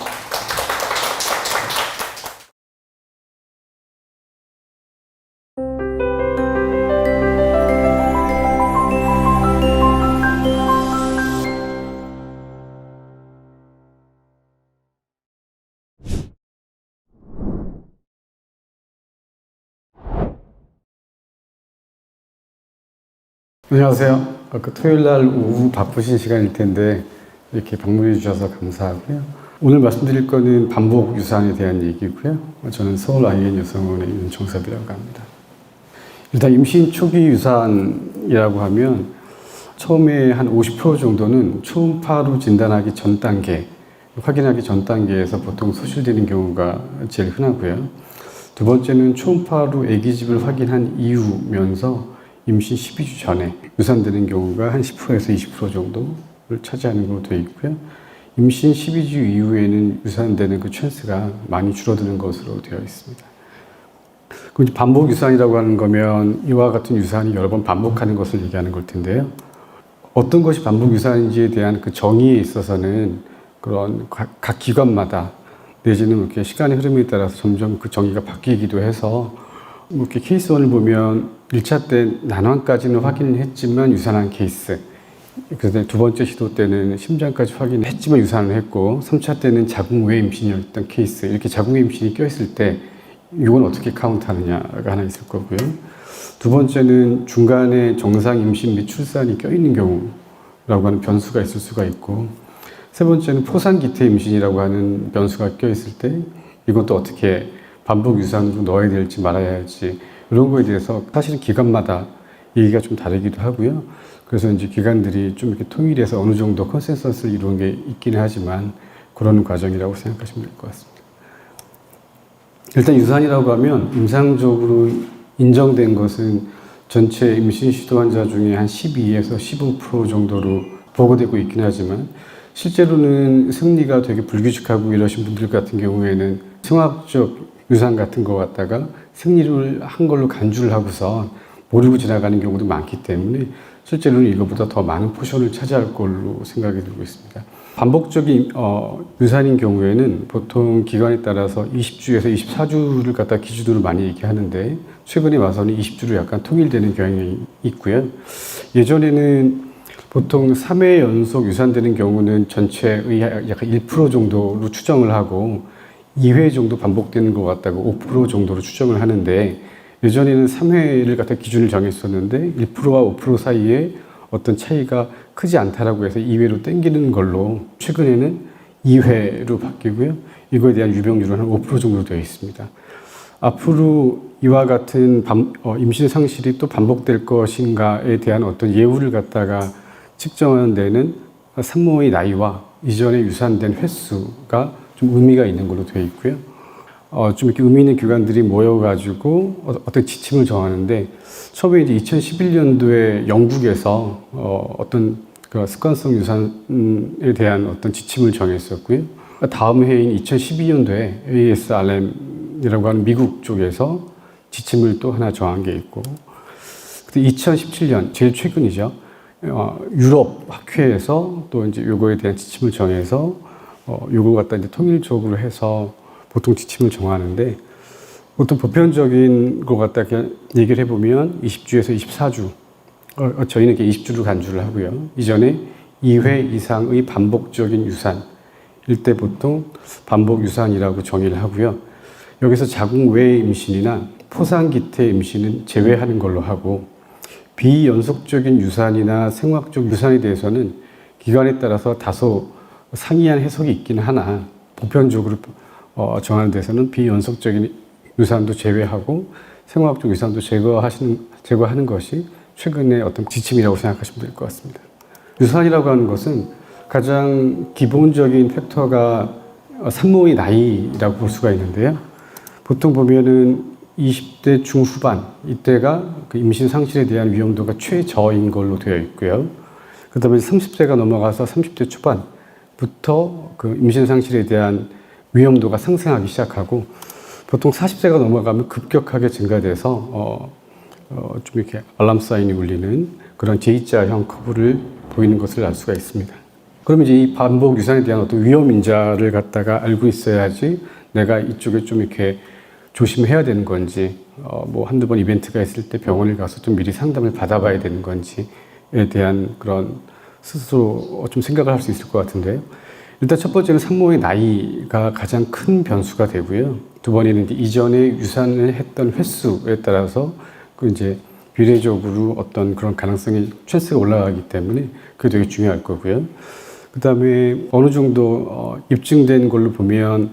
안녕하세요. 토요일 날 오후 바쁘신 시간일 텐데 이렇게 방문해 주셔서 감사하고요. 오늘 말씀드릴 거는 반복 유산에 대한 얘기고요. 저는 서울 IN 여성원의 윤종섭이라고 합니다. 일단 임신 초기 유산이라고 하면 처음에 한 50% 정도는 초음파로 진단하기 전 단계, 확인하기 전 단계에서 보통 소실되는 경우가 제일 흔하고요. 두 번째는 초음파로 아기집을 확인한 이후면서 임신 12주 전에 유산되는 경우가 한 10%에서 20% 정도를 차지하는 걸로 되어 있고요. 임신 12주 이후에는 유산되는 그 찬스가 많이 줄어드는 것으로 되어 있습니다. 그럼 이제 반복 유산이라고 하는 거면 이와 같은 유산이 여러 번 반복하는 것을 얘기하는 걸 텐데요. 어떤 것이 반복 유산인지에 대한 그 정의에 있어서는 그런 각 기관마다 내지는 이렇게 시간의 흐름에 따라서 점점 그 정의가 바뀌기도 해서 뭐 이렇게 케이스 1을 보면 1차 때 난황까지는 확인을 했지만 유산한 케이스, 그래서 두 번째 시도 때는 심장까지 확인했지만 유산을 했고 3차 때는 자궁 외 임신이었던 케이스, 이렇게 자궁 외 임신이 껴있을 때 이건 어떻게 카운트하느냐가 하나 있을 거고요. 두 번째는 중간에 정상 임신 및 출산이 껴있는 경우라고 하는 변수가 있을 수가 있고, 세 번째는 포상기태 임신이라고 하는 변수가 껴있을 때 이건 또 어떻게 반복 유산으로 넣어야 될지 말아야 할지, 이런 거에 대해서 사실은 기관마다 얘기가 좀 다르기도 하고요. 그래서 이제 기관들이 좀 이렇게 통일해서 어느 정도 컨센서스를 이루는 게 있기는 하지만 그런 과정이라고 생각하시면 될 것 같습니다. 일단 유산이라고 하면 임상적으로 인정된 것은 전체 임신 시도 환자 중에 한 12에서 15% 정도로 보고되고 있긴 하지만 실제로는 생리가 되게 불규칙하고 이러신 분들 같은 경우에는 생화학적 유산 같은 거 갖다가 생리를 한 걸로 간주를 하고서 모르고 지나가는 경우도 많기 때문에 실제로는 이거보다 더 많은 포션을 차지할 걸로 생각이 들고 있습니다. 반복적인 유산인 경우에는 보통 기간에 따라서 20주에서 24주를 갖다 기준으로 많이 얘기하는데 최근에 와서는 20주로 약간 통일되는 경향이 있고요. 예전에는 보통 3회 연속 유산되는 경우는 전체의 약간 1% 정도로 추정을 하고 2회 정도 반복되는 것 같다고 5% 정도로 추정을 하는데, 예전에는 3회를 갖다 기준을 정했었는데 1%와 5% 사이에 어떤 차이가 크지 않다라고 해서 2회로 땡기는 걸로 최근에는 2회로 바뀌고요. 이거에 대한 유병률은 한 5% 정도 되어 있습니다. 앞으로 이와 같은 임신 상실이 또 반복될 것인가에 대한 어떤 예후를 갖다가 측정하는 데는 산모의 나이와 이전에 유산된 횟수가 좀 의미가 있는 걸로 되어 있고요. 좀 이렇게 의미 있는 기관들이 모여가지고 어떤 지침을 정하는데, 처음에 이제 2011년도에 영국에서 어떤 그 습관성 유산에 대한 어떤 지침을 정했었고요. 다음 해인 2012년도에 ASRM이라고 하는 미국 쪽에서 지침을 또 하나 정한 게 있고, 2017년 제일 최근이죠. 유럽 학회에서 또 이제 요거에 대한 지침을 정해서 요거 갖다 이제 통일적으로 해서 보통 지침을 정하는데, 보통 보편적인 것 갖다 얘기를 해보면 20주에서 24주, 저희는 이렇게 20주로 간주를 하고요. 이전에 2회 이상의 반복적인 유산일 때 보통 반복 유산이라고 정의를 하고요. 여기서 자궁 외 임신이나 포상기태 임신은 제외하는 걸로 하고, 비연속적인 유산이나 생화학적 유산에 대해서는 기관에 따라서 다소 상이한 해석이 있긴 하나 보편적으로 정하는 데서는 비연속적인 유산도 제외하고 생화학적 유산도 제거하는 것이 최근의 어떤 지침이라고 생각하시면 될 것 같습니다. 유산이라고 하는 것은 가장 기본적인 팩터가 산모의 나이라고 볼 수가 있는데요. 보통 보면은 20대 중후반, 이때가 그 임신 상실에 대한 위험도가 최저인 걸로 되어 있고요. 그 다음에 30세가 넘어가서 30대 초반부터 그 임신 상실에 대한 위험도가 상승하기 시작하고, 보통 40세가 넘어가면 급격하게 증가돼서 좀 이렇게 알람 사인이 울리는 그런 J자형 커브를 보이는 것을 알 수가 있습니다. 그러면 이제 이 반복 유산에 대한 어떤 위험 인자를 갖다가 알고 있어야지 내가 이쪽에 좀 이렇게 조심해야 되는 건지, 뭐 한두 번 이벤트가 있을 때 병원을 가서 좀 미리 상담을 받아봐야 되는 건지에 대한 그런 스스로 좀 생각을 할 수 있을 것 같은데요. 일단 첫 번째는 산모의 나이가 가장 큰 변수가 되고요. 두 번째는 이제 이전에 유산을 했던 횟수에 따라서 그 이제 비례적으로 어떤 그런 가능성이 찬스가 올라가기 때문에 그게 되게 중요할 거고요. 그 다음에 어느 정도 입증된 걸로 보면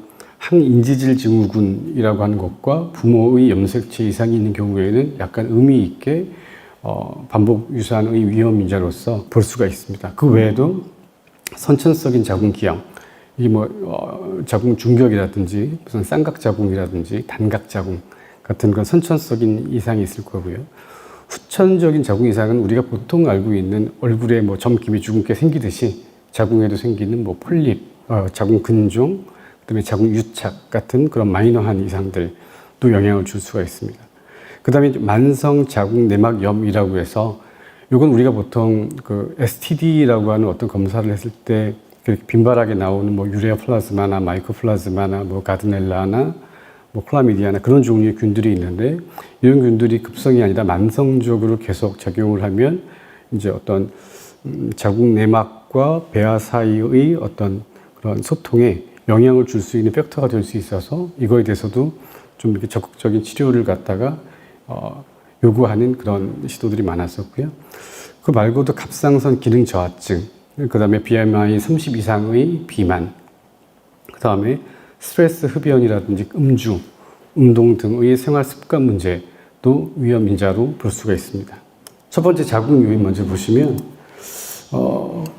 항인지질 증후군이라고 하는 것과 부모의 염색체 이상이 있는 경우에는 약간 의미 있게 반복 유산의 위험 인자로서 볼 수가 있습니다. 그 외에도 선천적인 자궁 기형, 이게 자궁 중격이라든지 무슨 쌍각 자궁이라든지 단각 자궁 같은 그런 선천적인 이상이 있을 거고요. 후천적인 자궁 이상은 우리가 보통 알고 있는 얼굴에 점김이 주근깨 생기듯이 자궁에도 생기는 폴립, 자궁 근종, 그다음에 자궁 유착 같은 그런 마이너한 이상들도 영향을 줄 수가 있습니다. 그다음에 만성 자궁 내막염이라고 해서 이건 우리가 보통 그 STD라고 하는 어떤 검사를 했을 때 빈발하게 나오는 유레아 플라즈마나 마이코플라즈마나 가드넬라나 클라미디아나 그런 종류의 균들이 있는데 이런 균들이 급성이 아니라 만성적으로 계속 작용을 하면 이제 어떤 자궁 내막과 배아 사이의 어떤 그런 소통에 영향을 줄 수 있는 팩터가 될 수 있어서 이거에 대해서도 좀 이렇게 적극적인 치료를 갖다가 요구하는 그런 시도들이 많았었고요. 그 말고도 갑상선 기능 저하증, 그 다음에 BMI 30 이상의 비만, 그 다음에 스트레스 흡연이라든지 음주, 운동 등의 생활 습관 문제도 위험 인자로 볼 수가 있습니다. 첫 번째 자궁 요인 먼저 보시면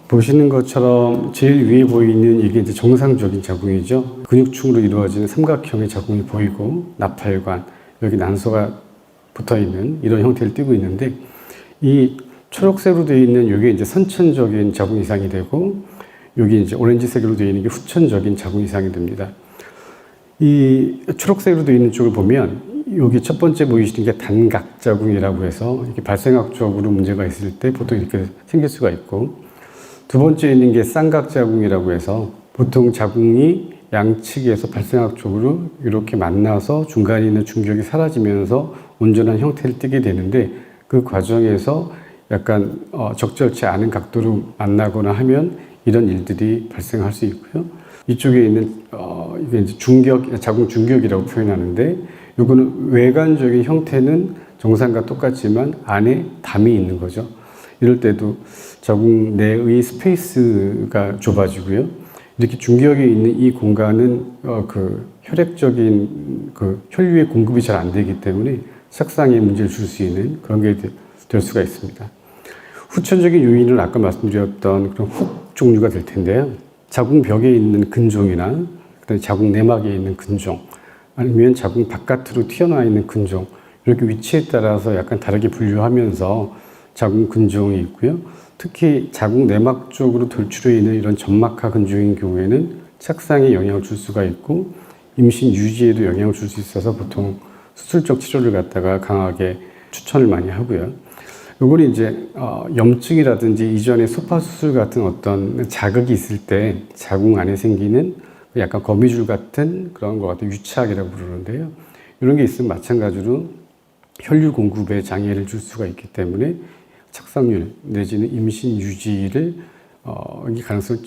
보시는 것처럼 제일 위에 보이는 이게 이제 정상적인 자궁이죠. 근육층으로 이루어지는 삼각형의 자궁이 보이고 나팔관, 여기 난소가 붙어 있는 이런 형태를 띠고 있는데 이 초록색으로 되어 있는 이게 이제 선천적인 자궁 이상이 되고 여기 이제 오렌지색으로 되어 있는 게 후천적인 자궁 이상이 됩니다. 이 초록색으로 되어 있는 쪽을 보면 여기 첫 번째 보이시는 게 단각 자궁이라고 해서 이렇게 발생학적으로 문제가 있을 때 보통 이렇게 생길 수가 있고 두 번째 있는 게 쌍각 자궁이라고 해서 보통 자궁이 양측에서 발생학적으로 이렇게 만나서 중간에 있는 중격이 사라지면서 온전한 형태를 띠게 되는데 그 과정에서 약간 적절치 않은 각도로 만나거나 하면 이런 일들이 발생할 수 있고요. 이쪽에 있는 이게 이제 자궁 중격이라고 표현하는데 이거는 외관적인 형태는 정상과 똑같지만 안에 담이 있는 거죠. 이럴 때도 자궁 내의 스페이스가 좁아지고요. 이렇게 중격에 있는 이 공간은 그 혈액적인 그 혈류의 공급이 잘 안 되기 때문에 색상에 문제를 줄 수 있는 그런 게 될 수가 있습니다. 후천적인 요인은 아까 말씀드렸던 그런 훅 종류가 될 텐데요. 자궁 벽에 있는 근종이나 그다음에 자궁 내막에 있는 근종 아니면 자궁 바깥으로 튀어나와 있는 근종 이렇게 위치에 따라서 약간 다르게 분류하면서 자궁 근종이 있고요. 특히 자궁 내막 쪽으로 돌출해 있는 이런 점막하 근종인 경우에는 착상에 영향을 줄 수가 있고 임신 유지에도 영향을 줄 수 있어서 보통 수술적 치료를 갖다가 강하게 추천을 많이 하고요. 요거는 이제 염증이라든지 이전에 소파 수술 같은 어떤 자극이 있을 때 자궁 안에 생기는 약간 거미줄 같은 그런 것 같은 유착이라고 부르는데요. 이런 게 있으면 마찬가지로 혈류 공급에 장애를 줄 수가 있기 때문에 착상률 내지는 임신 유지를 이 가능성을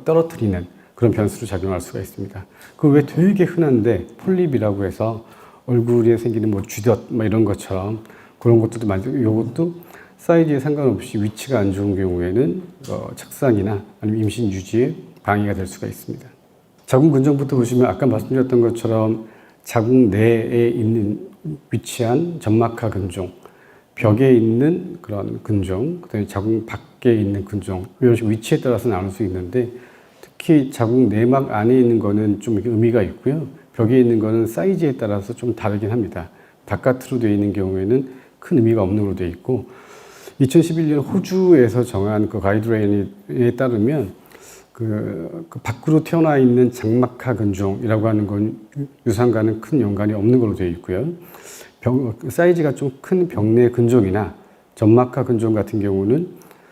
떨어뜨리는 그런 변수로 작용할 수가 있습니다. 그 외에 되게 흔한데 폴립이라고 해서 얼굴에 생기는 쥐덫 이런 것처럼 그런 것들도 많죠. 이것도 사이즈에 상관없이 위치가 안 좋은 경우에는 착상이나 아니면 임신 유지에 방해가 될 수가 있습니다. 자궁 근종부터 보시면 아까 말씀드렸던 것처럼 자궁 내에 위치한 점막하 근종, 벽에 있는 그런 근종, 그다음에 자궁 밖에 있는 근종 이런 식으로 위치에 따라서 나눌 수 있는데 특히 자궁 내막 안에 있는 거는 좀 의미가 있고요. 벽에 있는 거는 사이즈에 따라서 좀 다르긴 합니다. 바깥으로 되어 있는 경우에는 큰 의미가 없는 걸로 되어 있고 2011년 호주에서 정한 그 가이드라인에 따르면 그 밖으로 튀어나와 있는 장막하 근종이라고 하는 건 유산과는 큰 연관이 없는 걸로 되어 있고요. 사이즈가 좀 큰 병내 근종이나 점막하 근종 같은 경우는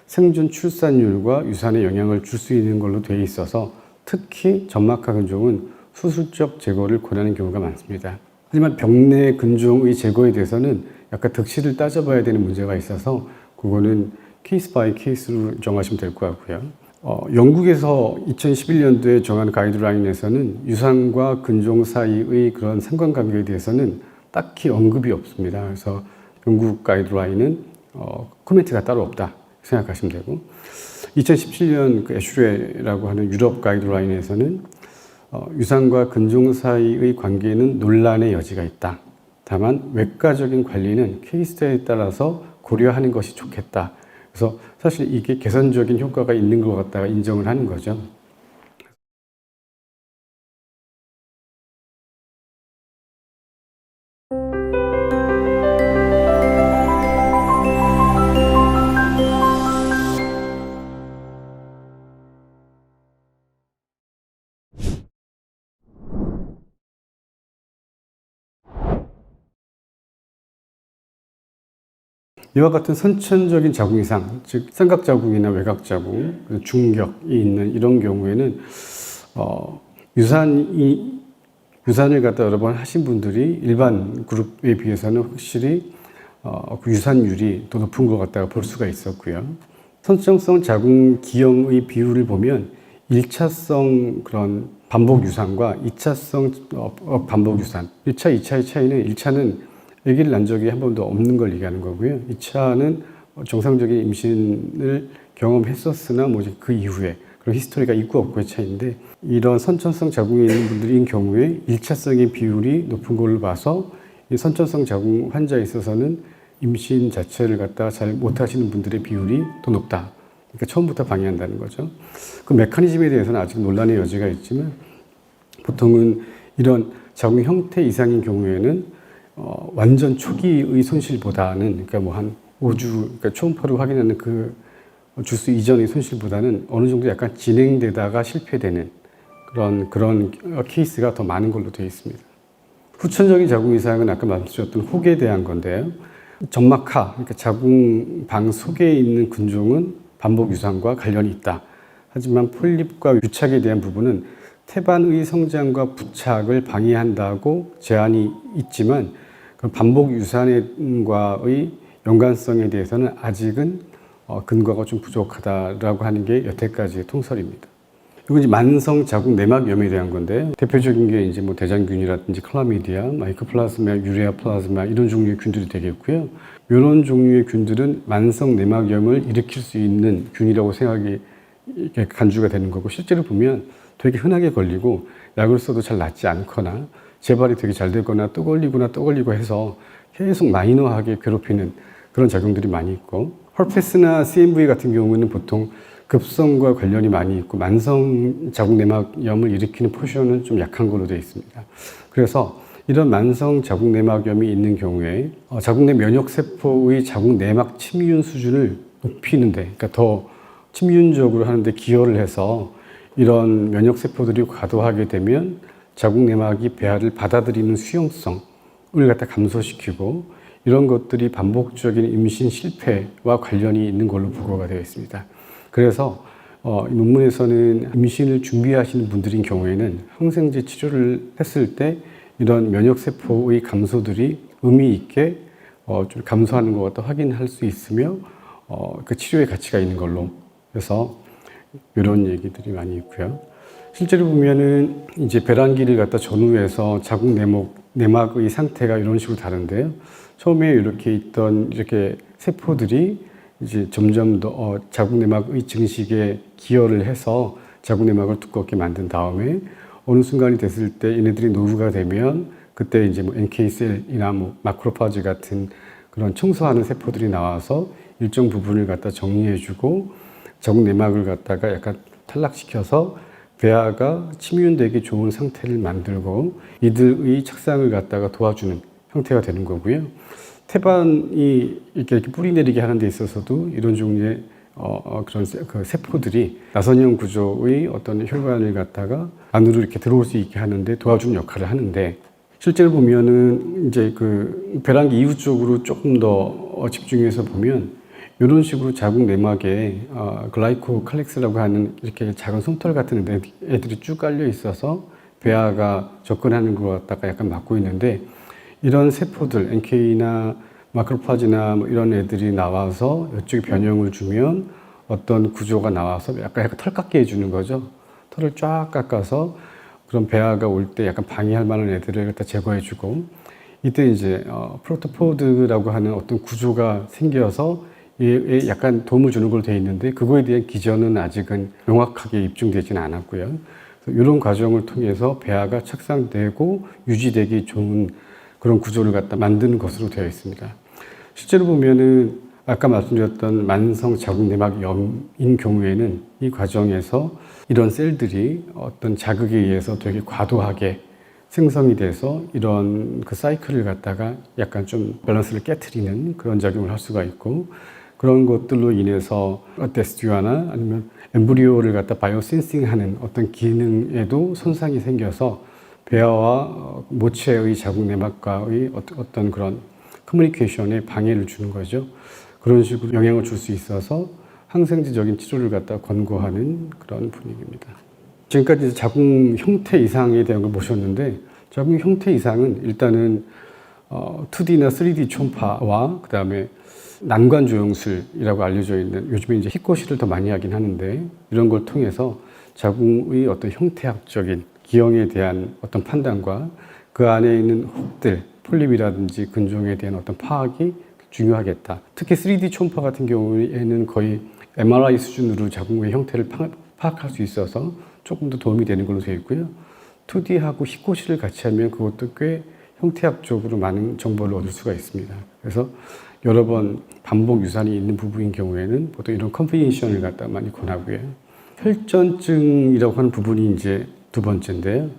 생존 출산율과 유산에 영향을 줄 수 있는 걸로 되어 있어서 특히 점막하 근종은 수술적 제거를 권하는 경우가 많습니다. 하지만 병내 근종의 제거에 대해서는 약간 득실을 따져봐야 되는 문제가 있어서 그거는 케이스 바이 케이스로 정하시면 될 것 같고요. 영국에서 2011년도에 정한 가이드라인에서는 유산과 근종 사이의 그런 상관관계에 대해서는 딱히 언급이 없습니다. 그래서 영국 가이드라인은 코멘트가 따로 없다 생각하시면 되고 2017년 그 애슐레이라고 하는 유럽 가이드라인에서는 유산과 근종 사이의 관계는 논란의 여지가 있다. 다만 외과적인 관리는 케이스에 따라서 고려하는 것이 좋겠다. 그래서 사실 이게 개선적인 효과가 있는 것 같다가 인정을 하는 거죠. 이와 같은 선천적인 자궁 이상, 즉 삼각자궁이나 외곽자궁, 중격이 있는 이런 경우에는 유산을 갖다 여러 번 하신 분들이 일반 그룹에 비해서는 확실히 그 유산율이 더 높은 것 같다고 볼 수가 있었고요. 선천성 자궁 기형의 비율을 보면 1차성 그런 반복 유산과 2차성 반복 유산, 1차, 2차의 차이는 1차는 아기를 낳은 적이 한 번도 없는 걸 얘기하는 거고요. 2차는 정상적인 임신을 경험했었으나 그 이후에 그런 히스토리가 있고 없고의 차이인데, 이런 선천성 자궁에 있는 분들인 경우에 1차성의 비율이 높은 걸로 봐서 이 선천성 자궁 환자에 있어서는 임신 자체를 갖다 잘 못하시는 분들의 비율이 더 높다. 그러니까 처음부터 방해한다는 거죠. 그 메커니즘에 대해서는 아직 논란의 여지가 있지만, 보통은 이런 자궁 형태 이상인 경우에는 완전 초기의 손실보다는, 그러니까 뭐 한 5주, 그러니까 초음파로 확인하는 그 주수 이전의 손실보다는 어느 정도 약간 진행되다가 실패되는 그런 케이스가 더 많은 걸로 되어 있습니다. 후천적인 자궁 이상은 아까 말씀드렸던 혹에 대한 건데요. 점막하, 그러니까 자궁방 속에 있는 근종은 반복 유산과 관련이 있다. 하지만 폴립과 유착에 대한 부분은 태반의 성장과 부착을 방해한다고 제한이 있지만, 반복 유산과의 연관성에 대해서는 아직은 근거가 좀 부족하다라고 하는 게 여태까지의 통설입니다. 이건 이제 만성 자궁 내막염에 대한 건데, 대표적인 게 이제 뭐 대장균이라든지 클라미디아, 마이코플라즈마, 유레아 플라즈마 이런 종류의 균들이 되겠고요. 이런 종류의 균들은 만성 내막염을 일으킬 수 있는 균이라고 생각이 이렇게 간주가 되는 거고, 실제로 보면 되게 흔하게 걸리고 약을 써도 잘 낫지 않거나 재발이 되게 잘 되거나 또 걸리고 해서 계속 마이너하게 괴롭히는 그런 작용들이 많이 있고, 헐페스나 CMV 같은 경우는 보통 급성과 관련이 많이 있고 만성 자궁 내막염을 일으키는 포션은 좀 약한 걸로 되어 있습니다. 그래서 이런 만성 자궁 내막염이 있는 경우에 자궁 내 면역세포의 자궁 내막 침윤 수준을 높이는데, 그러니까 더 침윤적으로 하는데 기여를 해서 이런 면역세포들이 과도하게 되면 자궁 내막이 배아를 받아들이는 수용성을 갖다 감소시키고, 이런 것들이 반복적인 임신 실패와 관련이 있는 걸로 보고가 되어 있습니다. 그래서 논문에서는 임신을 준비하시는 분들인 경우에는 항생제 치료를 했을 때 이런 면역세포의 감소들이 의미 있게 좀 감소하는 것 같다 확인할 수 있으며 그 치료의 가치가 있는 걸로 해서 이런 얘기들이 많이 있고요. 실제로 보면은 이제 배란기를 갖다 전후해서 자궁 내막의 상태가 이런 식으로 다른데요. 처음에 이렇게 있던 이렇게 세포들이 이제 점점 더 자궁 내막의 증식에 기여를 해서 자궁 내막을 두껍게 만든 다음에 어느 순간이 됐을 때 얘네들이 노후가 되면 그때 이제 뭐 NK셀이나 뭐 마크로파지 같은 그런 청소하는 세포들이 나와서 일정 부분을 갖다 정리해주고 자궁 내막을 갖다가 약간 탈락시켜서 배아가 침윤되기 좋은 상태를 만들고 이들의 착상을 갖다가 도와주는 형태가 되는 거고요. 태반이 이렇게 뿌리 내리게 하는 데 있어서도 이런 종류의 그런 그 세포들이 나선형 구조의 어떤 혈관을 갖다가 안으로 이렇게 들어올 수 있게 하는데 도와주는 역할을 하는데, 실제로 보면은 이제 그 배란기 이후 쪽으로 조금 더 집중해서 보면 이런 식으로 자궁 내막에 글라이코칼렉스라고 하는 이렇게 작은 솜털 같은 애들이 쭉 깔려 있어서 배아가 접근하는 것 같다가 약간 막고 있는데, 이런 세포들 NK나 마크로파지나 뭐 이런 애들이 나와서 이쪽에 변형을 주면 어떤 구조가 나와서 약간 털 깎게 해주는 거죠. 털을 쫙 깎아서 그런 배아가 올 때 약간 방해할 만한 애들을 갖다 제거해주고, 이때 이제 프로토포드라고 하는 어떤 구조가 생겨서 얘에 약간 도움을 주는 걸로 되어 있는데, 그거에 대한 기전은 아직은 명확하게 입증되지는 않았고요. 이런 과정을 통해서 배아가 착상되고 유지되기 좋은 그런 구조를 갖다 만드는 것으로 되어 있습니다. 실제로 보면은 아까 말씀드렸던 만성 자궁내막염인 경우에는 이 과정에서 이런 셀들이 어떤 자극에 의해서 되게 과도하게 생성이 돼서 이런 그 사이클을 갖다가 약간 좀 밸런스를 깨트리는 그런 작용을 할 수가 있고, 그런 것들로 인해서 테스튜아나 아니면 엠브리오를 갖다 바이오 센싱하는 어떤 기능에도 손상이 생겨서 배아와 모체의 자궁내막과의 어떤 그런 커뮤니케이션에 방해를 주는 거죠. 그런 식으로 영향을 줄 수 있어서 항생제적인 치료를 갖다 권고하는 그런 분위기입니다. 지금까지 자궁 형태 이상에 대한 걸 보셨는데, 자궁 형태 이상은 일단은 2D나 3D 초음파와 그 다음에 난관 조영술이라고 알려져 있는, 요즘에 이제 희꼬시를 더 많이 하긴 하는데, 이런 걸 통해서 자궁의 어떤 형태학적인 기형에 대한 어떤 판단과 그 안에 있는 혹들, 폴립이라든지 근종에 대한 어떤 파악이 중요하겠다. 특히 3D 초음파 같은 경우에는 거의 MRI 수준으로 자궁의 형태를 파악할 수 있어서 조금 더 도움이 되는 걸로 되어 있고요. 2D하고 희꼬시를 같이 하면 그것도 꽤 형태학적으로 많은 정보를 얻을 수가 있습니다. 그래서 여러 번 반복 유산이 있는 부부인 경우에는 보통 이런 컴비네이션을 갖다 많이 권하고요. 혈전증이라고 하는 부분이 이제 두 번째인데요.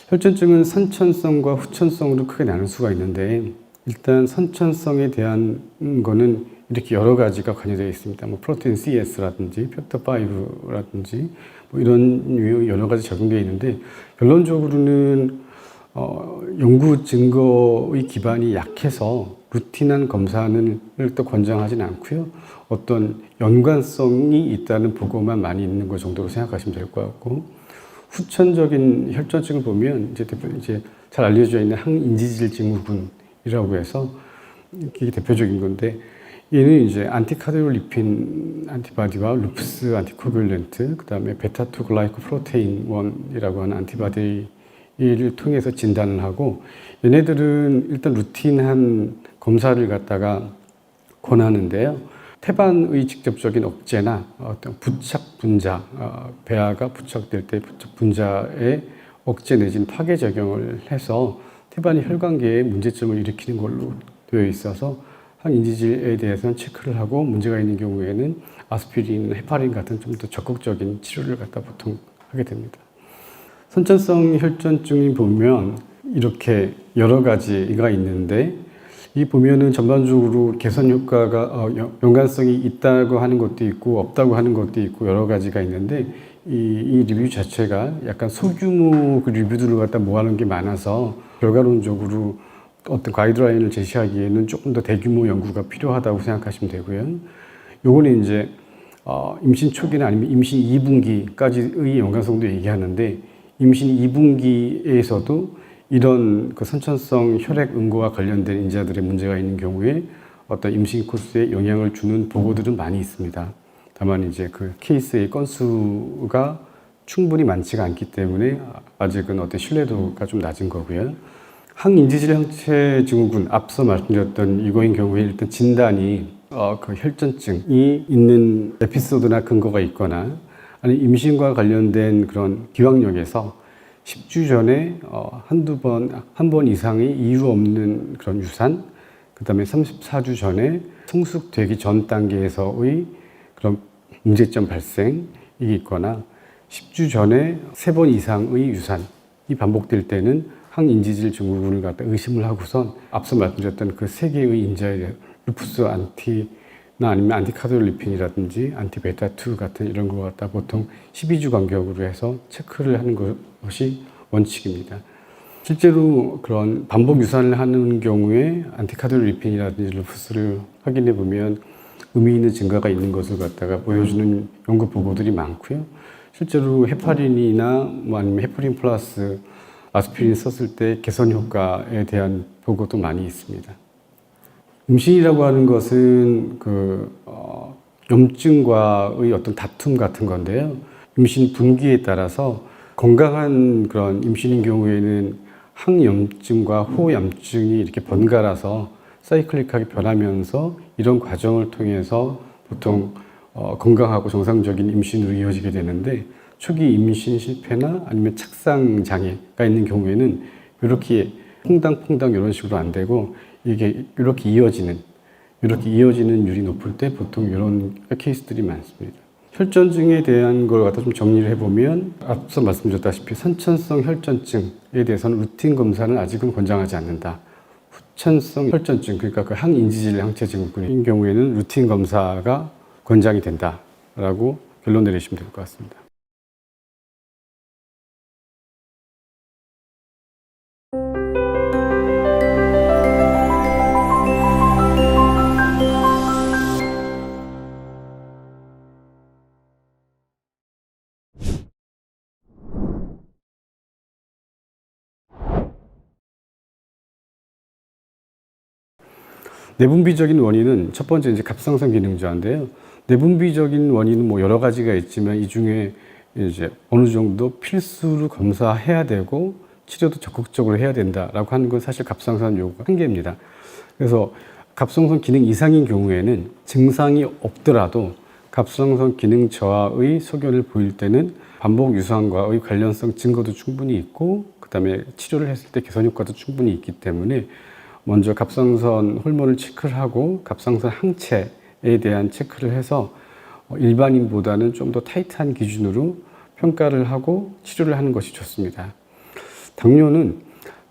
혈전증은 선천성과 후천성으로 크게 나눌 수가 있는데, 일단 선천성에 대한 거는 이렇게 여러 가지가 관여되어 있습니다. 뭐 프로테인 CS라든지 팩터 5라든지 뭐 이런 여러 가지 적용되어 있는데, 결론적으로는 연구 증거의 기반이 약해서 루틴한 검사를 또 권장하지는 않고요. 어떤 연관성이 있다는 보고만 많이 있는 것 정도로 생각하시면 될 것 같고, 후천적인 혈전증을 보면 이제 잘 알려져 있는 항인지질 증후군이라고 해서 이게 대표적인 건데, 얘는 이제 안티카디올리핀 안티바디와 루푸스 안티코귤렌트, 그 다음에 베타2 글라이코프로테인 1이라고 하는 안티바디를 통해서 진단을 하고, 얘네들은 일단 루틴한 검사를 갖다가 권하는데요. 태반의 직접적인 억제나 어떤 부착 분자, 배아가 부착될 때 부착 분자의 억제 내지는 파괴 작용을 해서 태반이 혈관계에 문제점을 일으키는 걸로 되어 있어서 항인지질에 대해서는 체크를 하고, 문제가 있는 경우에는 아스피린, 헤파린 같은 좀 더 적극적인 치료를 갖다 보통 하게 됩니다. 선천성 혈전증이 보면 이렇게 여러 가지가 있는데, 이 보면은 전반적으로 개선 효과가 연관성이 있다고 하는 것도 있고 없다고 하는 것도 있고 여러 가지가 있는데, 이 리뷰 자체가 약간 소규모 그 리뷰들을 갖다 모아놓은 게 많아서 결과론적으로 어떤 가이드라인을 제시하기에는 조금 더 대규모 연구가 필요하다고 생각하시면 되고요. 요거는 이제 임신 초기나 아니면 임신 2분기까지의 연관성도 얘기하는데, 임신 2분기에서도 이런 그 선천성 혈액 응고와 관련된 인자들의 문제가 있는 경우에 어떤 임신 코스에 영향을 주는 보고들은 많이 있습니다. 다만 이제 그 케이스의 건수가 충분히 많지가 않기 때문에 아직은 어떤 신뢰도가 좀 낮은 거고요. 항인지질 형체 증후군, 앞서 말씀드렸던 이거인 경우에 일단 진단이 그 혈전증이 있는 에피소드나 근거가 있거나, 아니 임신과 관련된 그런 기왕력에서 10주 전에 한 번 이상의 이유 없는 그런 유산, 그 다음에 34주 전에 성숙되기 전 단계에서의 그런 문제점 발생이 있거나, 10주 전에 3번 이상의 유산이 반복될 때는 항인지질 증후군을 갖다 의심을 하고선 앞서 말씀드렸던 그 3개의 인자에 루푸스 안티나 아니면 안티카디올리핀이라든지 안티베타2 같은 이런 거 갖다 보통 12주 간격으로 해서 체크를 하는 것이 원칙입니다. 실제로 그런 반복 유산을 하는 경우에 안티카디올리핀이라든지 루푸스를 확인해 보면 의미 있는 증가가 있는 것을 갖다가 보여주는 연구 보고들이 많고요. 실제로 헤파린이나 뭐 아니면 헤파린 플러스 아스피린 썼을 때 개선 효과에 대한 보고도 많이 있습니다. 임신이라고 하는 것은 염증과의 어떤 다툼 같은 건데요. 임신 분기에 따라서 건강한 그런 임신인 경우에는 항염증과 호염증이 이렇게 번갈아서 사이클릭하게 변하면서 이런 과정을 통해서 보통 건강하고 정상적인 임신으로 이어지게 되는데, 초기 임신 실패나 아니면 착상 장애가 있는 경우에는 이렇게 퐁당퐁당 이런 식으로 안 되고 이게 이렇게 이어지는 율이 높을 때 보통 이런 케이스들이 많습니다. 혈전증에 대한 걸 갖다 좀 정리를 해보면 앞서 말씀드렸다시피 선천성 혈전증에 대해서는 루틴 검사는 아직은 권장하지 않는다. 후천성 혈전증, 그러니까 그 항인지질 항체 증후군인 경우에는 루틴 검사가 권장이 된다라고 결론 내리시면 될 것 같습니다. 내분비적인 원인은 첫 번째 이제 갑상선 기능 저하인데요. 내분비적인 원인은 뭐 여러 가지가 있지만 이 중에 이제 어느 정도 필수로 검사해야 되고 치료도 적극적으로 해야 된다라고 하는 건 사실 갑상선 요구가 한계입니다. 그래서 갑상선 기능 이상인 경우에는 증상이 없더라도 갑상선 기능 저하의 소견을 보일 때는 반복 유산과의 관련성 증거도 충분히 있고 그다음에 치료를 했을 때 개선 효과도 충분히 있기 때문에 먼저 갑상선 호르몬을 체크를 하고 갑상선 항체에 대한 체크를 해서 일반인보다는 좀 더 타이트한 기준으로 평가를 하고 치료를 하는 것이 좋습니다.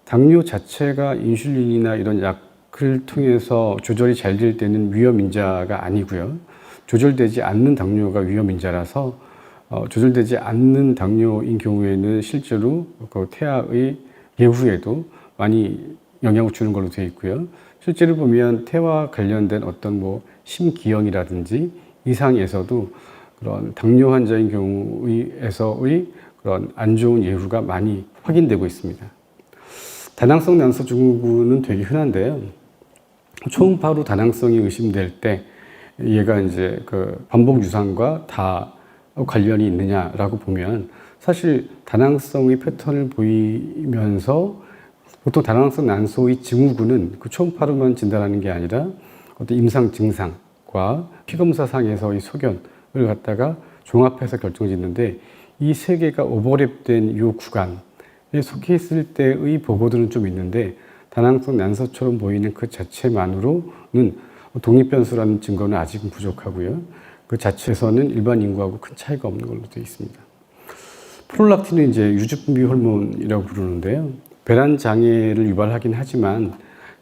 당뇨 자체가 인슐린이나 이런 약을 통해서 조절이 잘 될 때는 위험인자가 아니고요. 조절되지 않는 당뇨가 위험인자라서 조절되지 않는 당뇨인 경우에는 실제로 그 태아의 예후에도 많이 영향을 주는 걸로 되어 있고요. 실제로 보면 태와 관련된 어떤 뭐 심기형이라든지 이상에서도 그런 당뇨 환자인 경우에서의 그런 안 좋은 예후가 많이 확인되고 있습니다. 다낭성 난소 증후군은 되게 흔한데요. 초음파로 다낭성이 의심될 때 얘가 이제 그 반복 유산과 다 관련이 있느냐라고 보면 사실 다낭성의 패턴을 보이면서 보통 다낭성 난소의 증후군은 그 초음파로만 진단하는 게 아니라 어떤 임상 증상과 피검사상에서의 소견을 갖다가 종합해서 결정짓는데 이 세 개가 오버랩된 이 구간에 속해 있을 때의 보고들은 좀 있는데 다낭성 난소처럼 보이는 그 자체만으로는 독립변수라는 증거는 아직은 부족하고요. 그 자체에서는 일반 인구하고 큰 차이가 없는 걸로 되어 있습니다. 프롤락틴은 이제 유주분비 호르몬이라고 부르는데요. 배란 장애를 유발하긴 하지만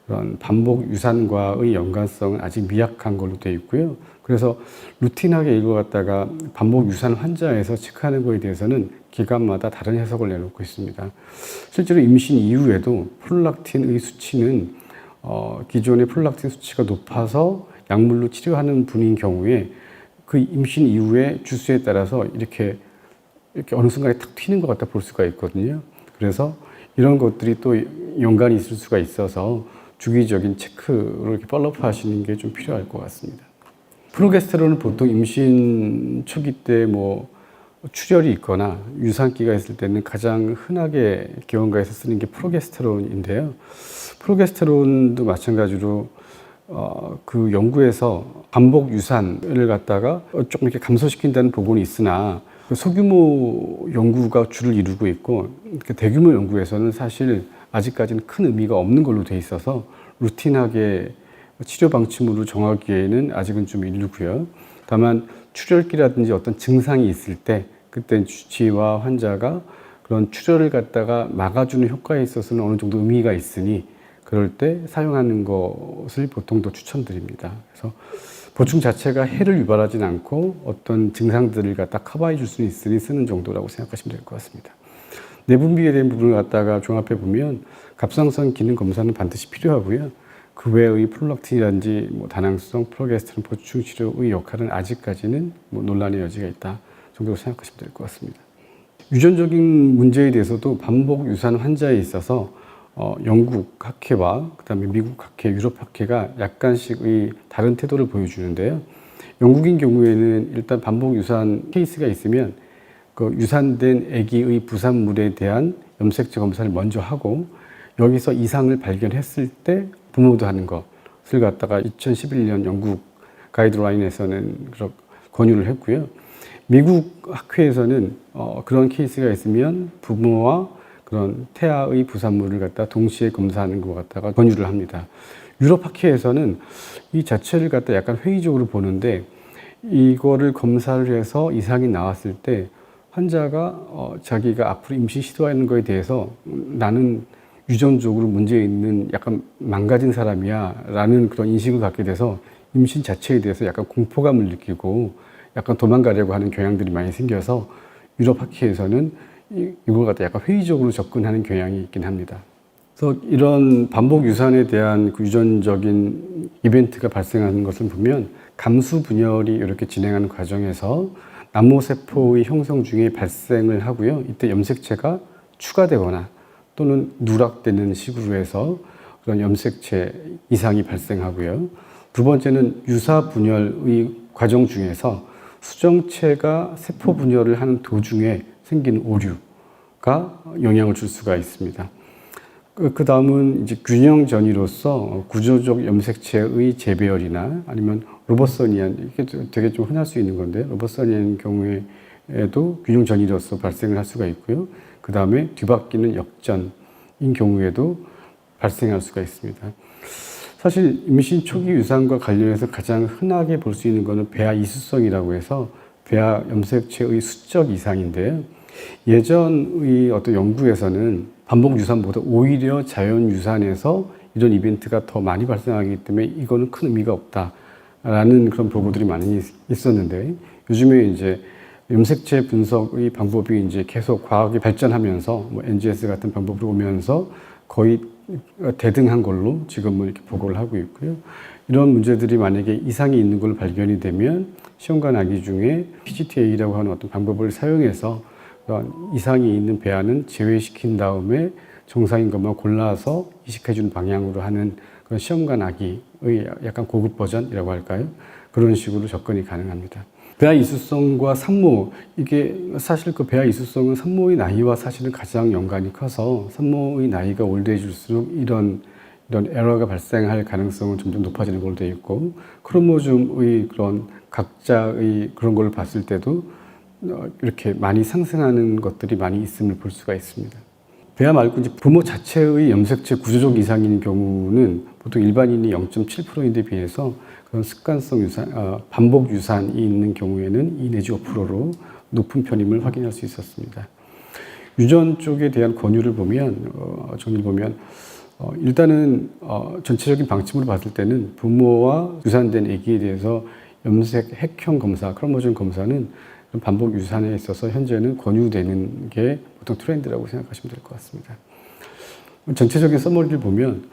그런 반복 유산과의 연관성은 아직 미약한 걸로 되어 있고요. 그래서 루틴하게 이거 갖다가 반복 유산 환자에서 체크하는 거에 대해서는 기관마다 다른 해석을 내놓고 있습니다. 실제로 임신 이후에도 프롤락틴의 수치는 기존의 프롤락틴 수치가 높아서 약물로 치료하는 분인 경우에 그 임신 이후에 주수에 따라서 이렇게 어느 순간에 탁 튀는 것 같다 볼 수가 있거든요. 그래서 이런 것들이 또 연관이 있을 수가 있어서 주기적인 체크로 이렇게 팔로우 하시는 게 좀 필요할 것 같습니다. 프로게스테론은 보통 임신 초기 때 뭐 출혈이 있거나 유산기가 있을 때는 가장 흔하게 기원가에서 쓰는 게 프로게스테론인데요. 프로게스테론도 마찬가지로 그 연구에서 반복 유산을 갖다가 조금 이렇게 감소시킨다는 보고는 있으나 소규모 연구가 주를 이루고 있고 대규모 연구에서는 사실 아직까지는 큰 의미가 없는 걸로 돼 있어서 루틴하게 치료 방침으로 정하기에는 아직은 좀 이르고요. 다만 출혈기라든지 어떤 증상이 있을 때 그때 주치의와 환자가 그런 출혈을 갖다가 막아주는 효과에 있어서는 어느 정도 의미가 있으니 그럴 때 사용하는 것을 보통 더 추천드립니다. 그래서 보충 자체가 해를 유발하진 않고 어떤 증상들을 갖다 커버해 줄 수 있으니 쓰는 정도라고 생각하시면 될 것 같습니다. 내분비에 대한 부분을 갖다가 종합해 보면 갑상선 기능 검사는 반드시 필요하고요. 그 외의 프롤락틴이라든지 뭐 다낭성, 프로게스테론 보충 치료의 역할은 아직까지는 뭐 논란의 여지가 있다 정도로 생각하시면 될 것 같습니다. 유전적인 문제에 대해서도 반복 유산 환자에 있어서 영국 학회와 그다음에 미국 학회, 유럽 학회가 약간씩의 다른 태도를 보여주는데요. 영국인 경우에는 일단 반복 유산 케이스가 있으면 그 유산된 아기의 부산물에 대한 염색체 검사를 먼저 하고 여기서 이상을 발견했을 때 부모도 하는 것을 갖다가 2011년 영국 가이드라인에서는 권유를 했고요. 미국 학회에서는 그런 케이스가 있으면 부모와 그런 태아의 부산물을 갖다 동시에 검사하는 것 갖다가 권유를 합니다. 유럽 학회에서는 이 자체를 갖다 약간 회의적으로 보는데 이거를 검사를 해서 이상이 나왔을 때 환자가 자기가 앞으로 임신 시도하는 거에 대해서 나는 유전적으로 문제 있는 약간 망가진 사람이야 라는 그런 인식을 갖게 돼서 임신 자체에 대해서 약간 공포감을 느끼고 약간 도망가려고 하는 경향들이 많이 생겨서 유럽 학회에서는 이걸 갖다 약간 회의적으로 접근하는 경향이 있긴 합니다. 그래서 이런 반복 유산에 대한 그 유전적인 이벤트가 발생하는 것을 보면 감수 분열이 이렇게 진행하는 과정에서 남모세포의 형성 중에 발생을 하고요. 이때 염색체가 추가되거나 또는 누락되는 식으로 해서 그런 염색체 이상이 발생하고요. 두 번째는 유사 분열의 과정 중에서 수정체가 세포 분열을 하는 도중에 생기는 오류가 영향을 줄 수가 있습니다. 그 다음은 이제 균형 전이로서 구조적 염색체의 재배열이나 아니면 로버소니안, 이게 되게 좀 흔할 수 있는 건데, 로버소니안 경우에도 균형 전이로서 발생을 할 수가 있고요. 그 다음에 뒤바뀌는 역전인 경우에도 발생할 수가 있습니다. 사실 임신 초기 유산과 관련해서 가장 흔하게 볼 수 있는 것은 배아 이수성이라고 해서 배아 염색체의 수적 이상인데요. 예전의 어떤 연구에서는 반복 유산보다 오히려 자연 유산에서 이런 이벤트가 더 많이 발생하기 때문에 이거는 큰 의미가 없다라는 그런 보고들이 많이 있었는데 요즘에 이제 염색체 분석의 방법이 이제 계속 과학이 발전하면서 뭐 NGS 같은 방법으로 오면서 거의 대등한 걸로 지금은 이렇게 보고를 하고 있고요. 이런 문제들이 만약에 이상이 있는 걸로 발견이 되면 시험관 아기 중에 PGT-A라고 하는 어떤 방법을 사용해서 이상이 있는 배아는 제외시킨 다음에 정상인 것만 골라서 이식해주는 방향으로 하는 그런 시험관 아기의 약간 고급 버전이라고 할까요? 그런 식으로 접근이 가능합니다. 배아 이수성과 산모, 이게 사실 그 배아 이수성은 산모의 나이와 사실은 가장 연관이 커서 산모의 나이가 올드해질수록 이런 에러가 발생할 가능성은 점점 높아지는 걸로 되어 있고, 크로모즘의 그런 각자의 그런 걸 봤을 때도 이렇게 많이 상승하는 것들이 많이 있음을 볼 수가 있습니다. 배아 말고 이제 부모 자체의 염색체 구조적 이상인 경우는 보통 일반인이 0.7%인데 비해서 그런 습관성 유산, 반복 유산이 있는 경우에는 2 내지 5%로 높은 편임을 확인할 수 있었습니다. 유전 쪽에 대한 권유를 보면, 정리를 보면, 일단은 전체적인 방침으로 봤을 때는 부모와 유산된 아기에 대해서 염색 핵형 검사, 크로모즘 검사는 반복 유산에 있어서 현재는 권유되는 게 보통 트렌드라고 생각하시면 될 것 같습니다. 전체적인 서머리를 보면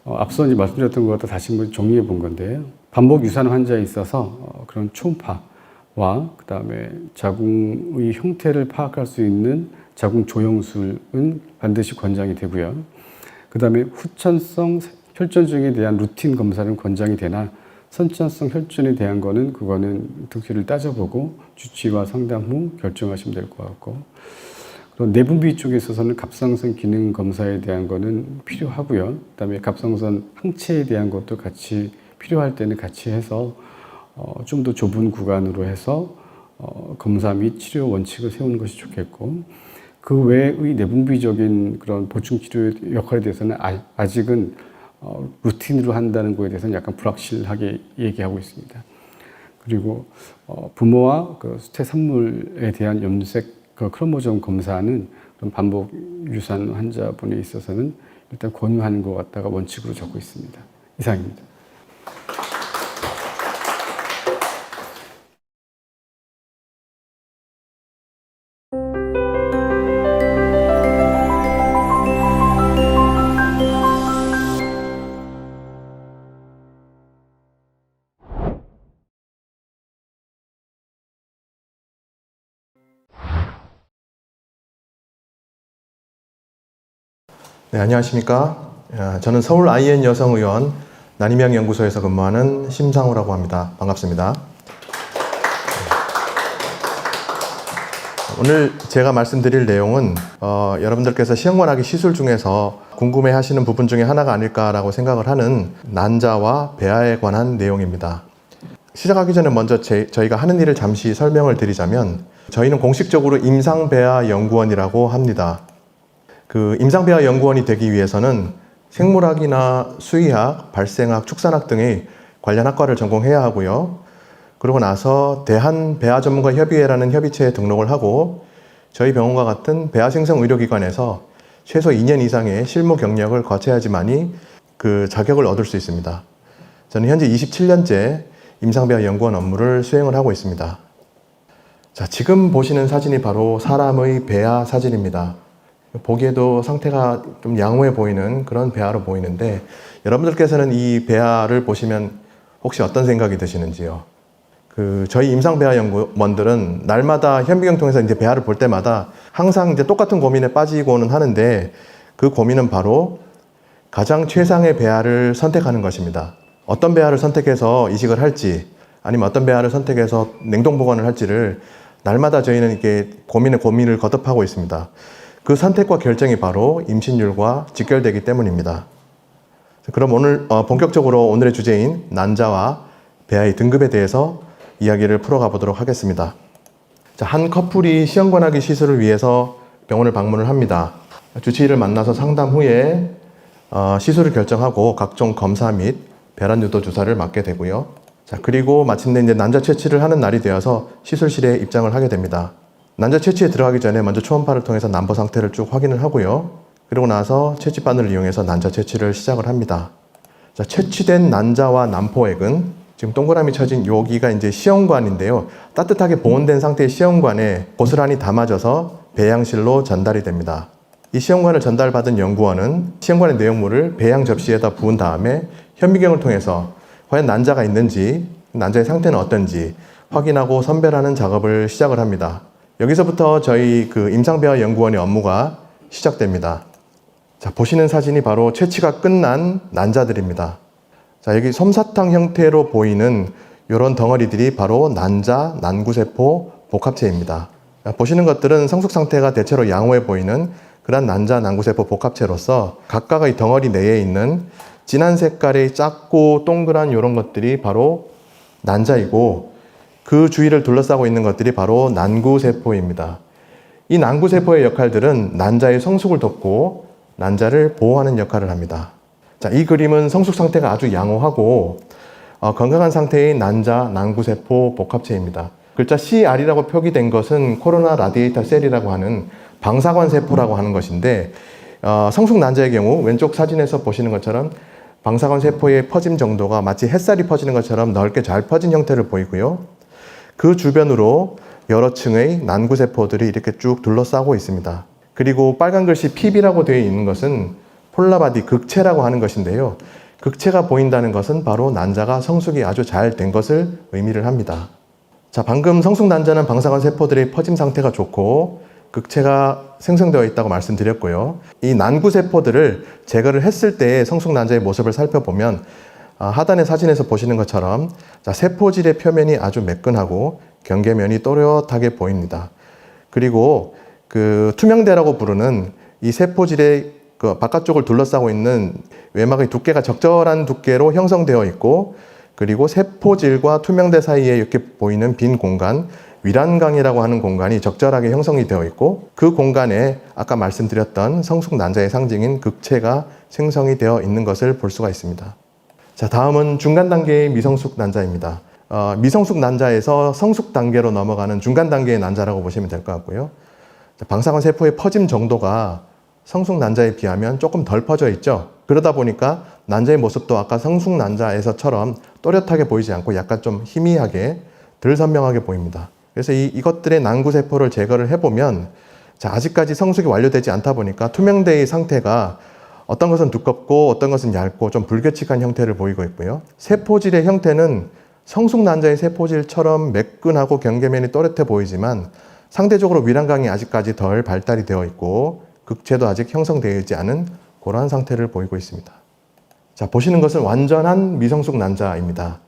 앞서 이제 말씀드렸던 것과 다시 한번 정리해 본 건데요. 반복 유산 환자에 있어서 그런 초음파와 그 다음에 자궁의 형태를 파악할 수 있는 자궁 조영술은 반드시 권장이 되고요. 그 다음에 후천성 혈전증에 대한 루틴 검사는 권장이 되나 선천성 혈전에 대한 거는 그거는 득실을 따져보고 주치의와 상담 후 결정하시면 될 것 같고, 그리고 내분비 쪽에 있어서는 갑상선 기능 검사에 대한 거는 필요하고요. 그다음에 갑상선 항체에 대한 것도 같이 필요할 때는 같이 해서 좀 더 좁은 구간으로 해서 검사 및 치료 원칙을 세우는 것이 좋겠고, 그 외의 내분비적인 그런 보충 치료 역할에 대해서는 아직은 루틴으로 한다는 거에 대해서는 약간 불확실하게 얘기하고 있습니다. 그리고 부모와 그 수태 산물에 대한 염색 그 크로모점 검사는 그런 반복 유산 환자분에 있어서는 일단 권유하는 것 같다가 원칙으로 적고 있습니다. 이상입니다. 네, 안녕하십니까. 저는 서울 IN 여성의원 난임양 연구소에서 근무하는 심상우라고 합니다. 반갑습니다. 오늘 제가 말씀드릴 내용은 여러분들께서 시험관하기 시술 중에서 궁금해 하시는 부분 중에 하나가 아닐까라고 생각을 하는 난자와 배아에 관한 내용입니다. 시작하기 전에 먼저 저희가 하는 일을 잠시 설명을 드리자면 저희는 공식적으로 임상배아연구원이라고 합니다. 그 임상배아연구원이 되기 위해서는 생물학이나 수의학, 발생학, 축산학 등의 관련 학과를 전공해야 하고요. 그러고 나서 대한배아전문가협의회라는 협의체에 등록을 하고 저희 병원과 같은 배아생성의료기관에서 최소 2년 이상의 실무 경력을 거쳐야지만이 그 자격을 얻을 수 있습니다. 저는 현재 27년째 임상배아연구원 업무를 수행을 하고 있습니다. 자, 지금 보시는 사진이 바로 사람의 배아 사진입니다. 보기에도 상태가 좀 양호해 보이는 그런 배아로 보이는데 여러분들께서는 이 배아를 보시면 혹시 어떤 생각이 드시는지요? 저희 임상배아연구원들은 날마다 현미경 통해서 이제 배아를 볼 때마다 항상 이제 똑같은 고민에 빠지고는 하는데 그 고민은 바로 가장 최상의 배아를 선택하는 것입니다. 어떤 배아를 선택해서 이식을 할지 아니면 어떤 배아를 선택해서 냉동 보관을 할지를 날마다 저희는 이렇게 고민을 거듭하고 있습니다. 그 선택과 결정이 바로 임신율과 직결되기 때문입니다. 그럼 오늘 본격적으로 오늘의 주제인 난자와 배아의 등급에 대해서 이야기를 풀어가 보도록 하겠습니다. 자, 한 커플이 시험관하기 시술을 위해서 병원을 방문을 합니다. 주치의를 만나서 상담 후에 시술을 결정하고 각종 검사 및 배란 유도 주사를 맞게 되고요. 자, 그리고 마침내 이제 난자 채취를 하는 날이 되어서 시술실에 입장을 하게 됩니다. 난자 채취에 들어가기 전에 먼저 초음파를 통해서 난보 상태를 쭉 확인을 하고요. 그리고 나서 채취바늘을 이용해서 난자 채취를 시작을 합니다. 자, 채취된 난자와 난포액은 지금 동그라미 쳐진 여기가 이제 시험관인데요. 따뜻하게 보온된 상태의 시험관에 고스란히 담아져서 배양실로 전달이 됩니다. 이 시험관을 전달받은 연구원은 시험관의 내용물을 배양 접시에다 부은 다음에 현미경을 통해서 과연 난자가 있는지, 난자의 상태는 어떤지 확인하고 선별하는 작업을 시작을 합니다. 여기서부터 저희 임상배아연구원의 업무가 시작됩니다. 자, 보시는 사진이 바로 채취가 끝난 난자들입니다. 자, 여기 솜사탕 형태로 보이는 이런 덩어리들이 바로 난자, 난구세포 복합체입니다. 자, 보시는 것들은 성숙 상태가 대체로 양호해 보이는 그런 난자, 난구세포 복합체로서 각각의 덩어리 내에 있는 진한 색깔의 작고 동그란 이런 것들이 바로 난자이고 그 주위를 둘러싸고 있는 것들이 바로 난구세포입니다. 이 난구세포의 역할들은 난자의 성숙을 돕고 난자를 보호하는 역할을 합니다. 자, 이 그림은 성숙 상태가 아주 양호하고 건강한 상태의 난자, 난구세포 복합체입니다. 글자 CR이라고 표기된 것은 코로나 라디에이터 셀이라고 하는 방사관 세포라고 하는 것인데 성숙 난자의 경우 왼쪽 사진에서 보시는 것처럼 방사관 세포의 퍼짐 정도가 마치 햇살이 퍼지는 것처럼 넓게 잘 퍼진 형태를 보이고요. 그 주변으로 여러 층의 난구세포들이 이렇게 쭉 둘러싸고 있습니다. 그리고 빨간 글씨 PB라고 되어 있는 것은 폴라바디 극체라고 하는 것인데요. 극체가 보인다는 것은 바로 난자가 성숙이 아주 잘 된 것을 의미를 합니다. 자, 방금 성숙 난자는 방사관 세포들의 퍼짐 상태가 좋고 극체가 생성되어 있다고 말씀드렸고요. 이 난구세포들을 제거를 했을 때의 성숙 난자의 모습을 살펴보면 하단의 사진에서 보시는 것처럼 자, 세포질의 표면이 아주 매끈하고 경계면이 또렷하게 보입니다. 그리고 투명대라고 부르는 이 세포질의 바깥쪽을 둘러싸고 있는 외막의 두께가 적절한 두께로 형성되어 있고 그리고 세포질과 투명대 사이에 이렇게 보이는 빈 공간, 위란강이라고 하는 공간이 적절하게 형성이 되어 있고 그 공간에 아까 말씀드렸던 성숙 난자의 상징인 극체가 생성이 되어 있는 것을 볼 수가 있습니다. 자, 다음은 중간 단계의 미성숙 난자입니다. 미성숙 난자에서 성숙 단계로 넘어가는 중간 단계의 난자라고 보시면 될 것 같고요. 자, 방사관 세포의 퍼짐 정도가 성숙 난자에 비하면 조금 덜 퍼져 있죠. 그러다 보니까 난자의 모습도 아까 성숙 난자에서처럼 또렷하게 보이지 않고 약간 좀 희미하게 덜 선명하게 보입니다. 그래서 이것들의 난구세포를 제거를 해보면 자, 아직까지 성숙이 완료되지 않다 보니까 투명대의 상태가 어떤 것은 두껍고 어떤 것은 얇고 좀 불규칙한 형태를 보이고 있고요. 세포질의 형태는 성숙 난자의 세포질처럼 매끈하고 경계면이 또렷해 보이지만 상대적으로 위란강이 아직까지 덜 발달이 되어 있고 극체도 아직 형성되어 있지 않은 그러한 상태를 보이고 있습니다. 자, 보시는 것은 완전한 미성숙 난자입니다.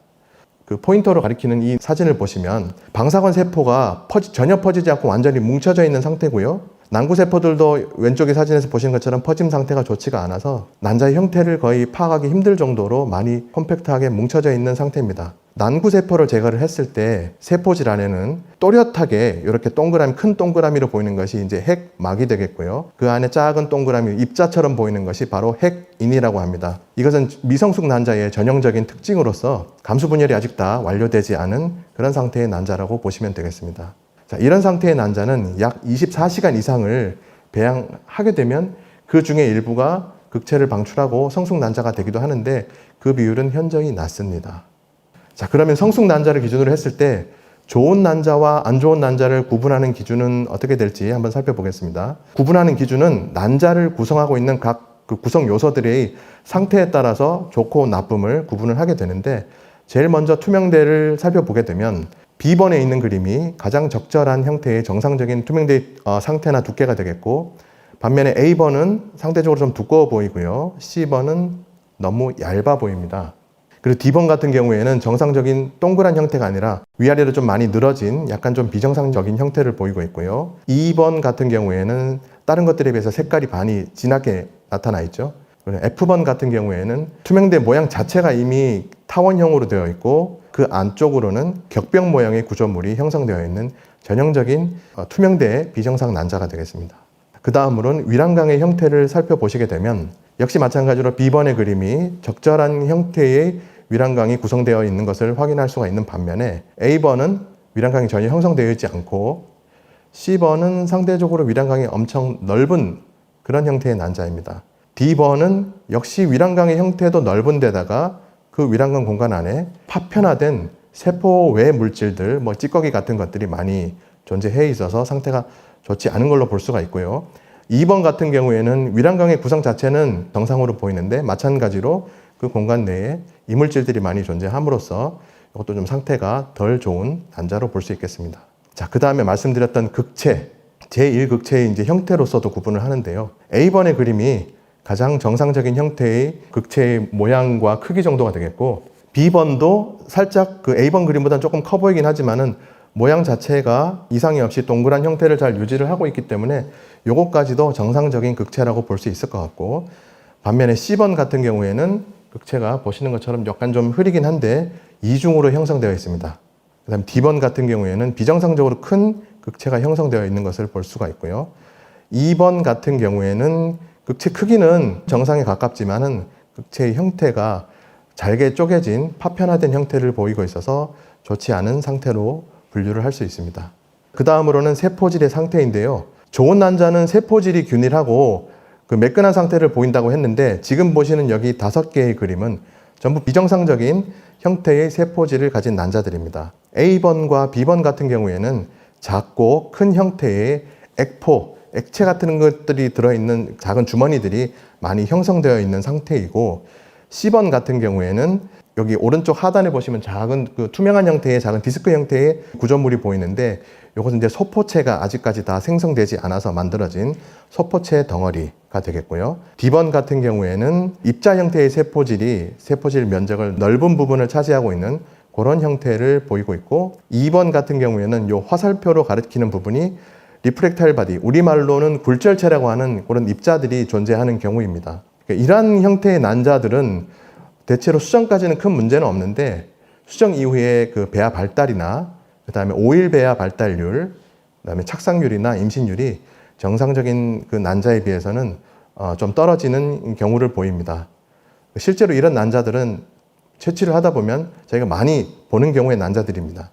포인터로 가리키는 이 사진을 보시면 방사관 세포가 전혀 퍼지지 않고 완전히 뭉쳐져 있는 상태고요. 난구세포들도 왼쪽의 사진에서 보시는 것처럼 퍼짐 상태가 좋지가 않아서 난자의 형태를 거의 파악하기 힘들 정도로 많이 컴팩트하게 뭉쳐져 있는 상태입니다. 난구세포를 제거를 했을 때 세포질 안에는 또렷하게 이렇게 동그라미, 큰 동그라미로 보이는 것이 이제 핵막이 되겠고요. 그 안에 작은 동그라미, 입자처럼 보이는 것이 바로 핵인이라고 합니다. 이것은 미성숙 난자의 전형적인 특징으로서 감수 분열이 아직 다 완료되지 않은 그런 상태의 난자라고 보시면 되겠습니다. 자, 이런 상태의 난자는 약 24시간 이상을 배양하게 되면 그 중에 일부가 극체를 방출하고 성숙 난자가 되기도 하는데 그 비율은 현저히 낮습니다. 자, 그러면 성숙 난자를 기준으로 했을 때 좋은 난자와 안 좋은 난자를 구분하는 기준은 어떻게 될지 한번 살펴보겠습니다. 구분하는 기준은 난자를 구성하고 있는 각 그 구성 요소들의 상태에 따라서 좋고 나쁨을 구분을 하게 되는데 제일 먼저 투명대를 살펴보게 되면 B번에 있는 그림이 가장 적절한 형태의 정상적인 투명대 상태나 두께가 되겠고, 반면에 A번은 상대적으로 좀 두꺼워 보이고요. C번은 너무 얇아 보입니다. 그리고 D번 같은 경우에는 정상적인 동그란 형태가 아니라 위아래로 좀 많이 늘어진 약간 좀 비정상적인 형태를 보이고 있고요. E번 같은 경우에는 다른 것들에 비해서 색깔이 많이 진하게 나타나 있죠. 그리고 F번 같은 경우에는 투명대 모양 자체가 이미 타원형으로 되어 있고 그 안쪽으로는 격병 모양의 구조물이 형성되어 있는 전형적인 투명대의 비정상 난자가 되겠습니다. 그 다음으로는 위란강의 형태를 살펴보시게 되면 역시 마찬가지로 B번의 그림이 적절한 형태의 위란강이 구성되어 있는 것을 확인할 수가 있는 반면에 A번은 위란강이 전혀 형성되어 있지 않고 C번은 상대적으로 위란강이 엄청 넓은 그런 형태의 난자입니다. D번은 역시 위란강의 형태도 넓은 데다가 그 위란강 공간 안에 파편화된 세포 외 물질들, 뭐 찌꺼기 같은 것들이 많이 존재해 있어서 상태가 좋지 않은 걸로 볼 수가 있고요. 2번 같은 경우에는 위란강의 구성 자체는 정상으로 보이는데 마찬가지로 그 공간 내에 이물질들이 많이 존재함으로써 이것도 좀 상태가 덜 좋은 난자로 볼 수 있겠습니다. 자, 그 다음에 말씀드렸던 극체, 제1극체의 이제 형태로서도 구분을 하는데요. A번의 그림이 가장 정상적인 형태의 극체의 모양과 크기 정도가 되겠고, B번도 살짝 그 A번 그림보다는 조금 커 보이긴 하지만은 모양 자체가 이상이 없이 동그란 형태를 잘 유지를 하고 있기 때문에 요것까지도 정상적인 극체라고 볼 수 있을 것 같고, 반면에 C번 같은 경우에는 극체가 보시는 것처럼 약간 좀 흐리긴 한데 이중으로 형성되어 있습니다. 그 다음 D번 같은 경우에는 비정상적으로 큰 극체가 형성되어 있는 것을 볼 수가 있고요. 2번 같은 경우에는 극체 크기는 정상에 가깝지만은 극체의 형태가 잘게 쪼개진 파편화된 형태를 보이고 있어서 좋지 않은 상태로 분류를 할 수 있습니다. 그 다음으로는 세포질의 상태인데요. 좋은 난자는 세포질이 균일하고 그 매끈한 상태를 보인다고 했는데 지금 보시는 여기 5개의 그림은 전부 비정상적인 형태의 세포질을 가진 난자들입니다. A번과 B번 같은 경우에는 작고 큰 형태의 액포, 액체 같은 것들이 들어있는 작은 주머니들이 많이 형성되어 있는 상태이고, C번 같은 경우에는 여기 오른쪽 하단에 보시면 작은 그 투명한 형태의 작은 디스크 형태의 구조물이 보이는데 이것은 이제 소포체가 아직까지 다 생성되지 않아서 만들어진 소포체 덩어리가 되겠고요. D번 같은 경우에는 입자 형태의 세포질이 세포질 면적을 넓은 부분을 차지하고 있는 그런 형태를 보이고 있고, 2번 같은 경우에는 이 화살표로 가리키는 부분이 리프렉타일 바디, 우리말로는 굴절체라고 하는 그런 입자들이 존재하는 경우입니다. 이러한 형태의 난자들은 대체로 수정까지는 큰 문제는 없는데 수정 이후에 그 배아 발달이나 그 다음에 오일 배아 발달률, 그 다음에 착상률이나 임신율이 정상적인 그 난자에 비해서는 좀 떨어지는 경우를 보입니다. 실제로 이런 난자들은 채취를 하다 보면 저희가 많이 보는 경우의 난자들입니다.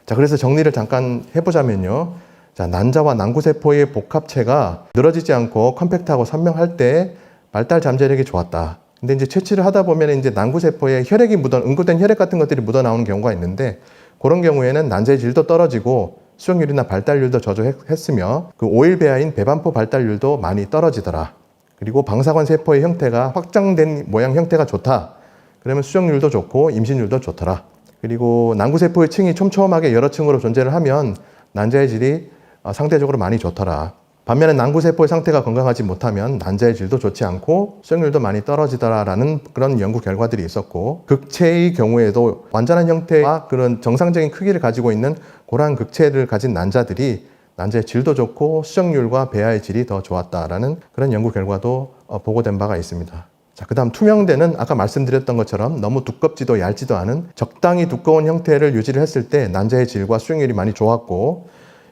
자, 그래서 정리를 잠깐 해보자면요. 자, 난자와 난구세포의 복합체가 늘어지지 않고 컴팩트하고 선명할 때 발달 잠재력이 좋았다. 근데 이제 채취를 하다 보면 이제 난구세포에 혈액이 응고된 혈액 같은 것들이 묻어 나오는 경우가 있는데 그런 경우에는 난자의 질도 떨어지고 수정률이나 발달률도 저조했으며 그 오일 배아인 배반포 발달률도 많이 떨어지더라. 그리고 방사관 세포의 형태가 확장된 모양 형태가 좋다. 그러면 수정률도 좋고 임신율도 좋더라. 그리고 난구세포의 층이 촘촘하게 여러 층으로 존재를 하면 난자의 질이 상대적으로 많이 좋더라. 반면에 난구세포의 상태가 건강하지 못하면 난자의 질도 좋지 않고 수정률도 많이 떨어지더라라는 그런 연구 결과들이 있었고, 극체의 경우에도 완전한 형태와 그런 정상적인 크기를 가지고 있는 그러한 극체를 가진 난자들이 난자의 질도 좋고 수정률과 배아의 질이 더 좋았다라는 그런 연구 결과도 보고된 바가 있습니다. 자, 그 다음 투명대는 아까 말씀드렸던 것처럼 너무 두껍지도 얇지도 않은 적당히 두꺼운 형태를 유지를 했을 때 난자의 질과 수정률이 많이 좋았고,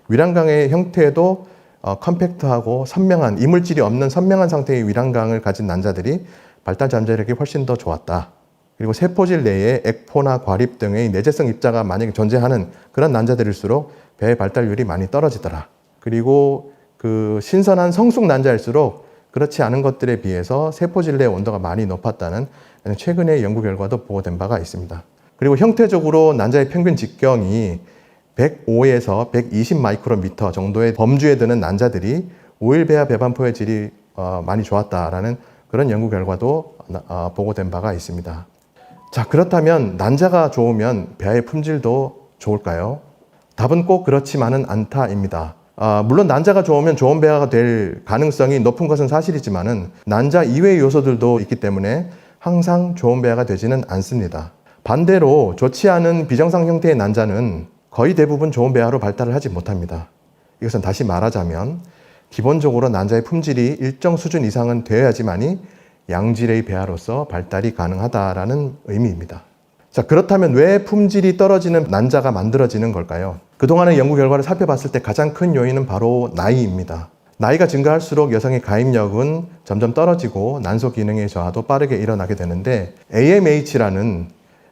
위란강의 형태도 컴팩트하고 선명한, 이물질이 없는 선명한 상태의 위란강을 가진 난자들이 발달 잠재력이 훨씬 더 좋았다. 그리고 세포질 내에 액포나 과립 등의 내재성 입자가 만약에 존재하는 그런 난자들일수록 배의 발달률이 많이 떨어지더라. 그리고 그 신선한 성숙 난자일수록 그렇지 않은 것들에 비해서 세포질 내 온도가 많이 높았다는 최근의 연구 결과도 보고된 바가 있습니다. 그리고 형태적으로 난자의 평균 직경이 105에서 120 마이크로미터 정도의 범주에 드는 난자들이 오일 배아 배반포의 질이 많이 좋았다라는 그런 연구 결과도 보고된 바가 있습니다. 자, 그렇다면 난자가 좋으면 배아의 품질도 좋을까요? 답은 꼭 그렇지만은 않다입니다. 물론 난자가 좋으면 좋은 배아가 될 가능성이 높은 것은 사실이지만은 난자 이외의 요소들도 있기 때문에 항상 좋은 배아가 되지는 않습니다. 반대로 좋지 않은 비정상 형태의 난자는 거의 대부분 좋은 배아로 발달을 하지 못합니다. 이것은 다시 말하자면 기본적으로 난자의 품질이 일정 수준 이상은 되어야지만이 양질의 배아로서 발달이 가능하다라는 의미입니다. 자, 그렇다면 왜 품질이 떨어지는 난자가 만들어지는 걸까요? 그동안의 연구 결과를 살펴봤을 때 가장 큰 요인은 바로 나이입니다. 나이가 증가할수록 여성의 가입력은 점점 떨어지고 난소 기능의 저하도 빠르게 일어나게 되는데, AMH라는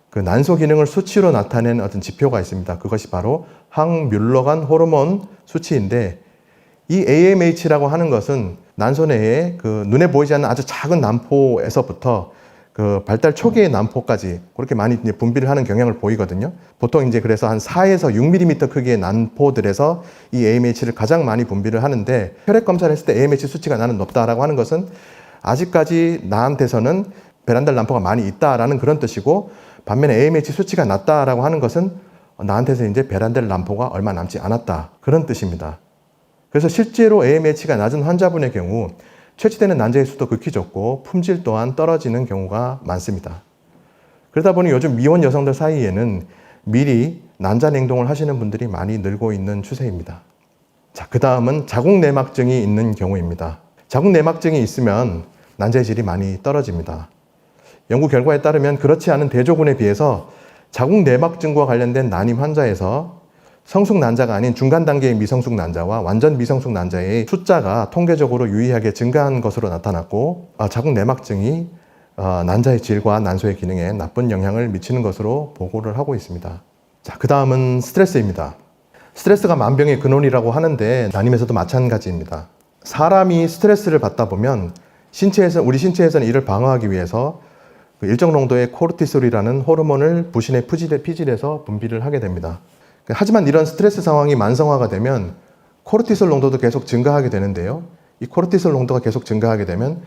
그 난소 기능을 수치로 나타낸 어떤 지표가 있습니다. 그것이 바로 항뮬러간 호르몬 수치인데, 이 AMH라고 하는 것은 난소 내에 그 눈에 보이지 않는 아주 작은 난포에서부터 그 발달 초기의 난포까지 그렇게 많이 이제 분비를 하는 경향을 보이거든요. 보통 이제 그래서 한 4에서 6mm 크기의 난포들에서 이 AMH를 가장 많이 분비를 하는데, 혈액 검사를 했을 때 AMH 수치가 나는 높다라고 하는 것은 아직까지 나한테서는 베란달 난포가 많이 있다라는 그런 뜻이고, 반면에 AMH 수치가 낮다라고 하는 것은 나한테서 이제 베란달 난포가 얼마 남지 않았다, 그런 뜻입니다. 그래서 실제로 AMH가 낮은 환자분의 경우 채취되는 난자의 수도 극히 적고 품질 또한 떨어지는 경우가 많습니다. 그러다 보니 요즘 미혼 여성들 사이에는 미리 난자 냉동을 하시는 분들이 많이 늘고 있는 추세입니다. 자, 그 다음은 자궁내막증이 있는 경우입니다. 자궁내막증이 있으면 난자의 질이 많이 떨어집니다. 연구 결과에 따르면 그렇지 않은 대조군에 비해서 자궁내막증과 관련된 난임 환자에서 성숙 난자가 아닌 중간 단계의 미성숙 난자와 완전 미성숙 난자의 숫자가 통계적으로 유의하게 증가한 것으로 나타났고, 자궁내막증이 난자의 질과 난소의 기능에 나쁜 영향을 미치는 것으로 보고를 하고 있습니다. 자, 그 다음은 스트레스입니다. 스트레스가 만병의 근원이라고 하는데 난임에서도 마찬가지입니다. 사람이 스트레스를 받다 보면 우리 신체에서는 이를 방어하기 위해서 일정 농도의 코르티솔이라는 호르몬을 부신의 피질에서 분비를 하게 됩니다. 하지만 이런 스트레스 상황이 만성화가 되면 코르티솔 농도도 계속 증가하게 되는데요. 이 코르티솔 농도가 계속 증가하게 되면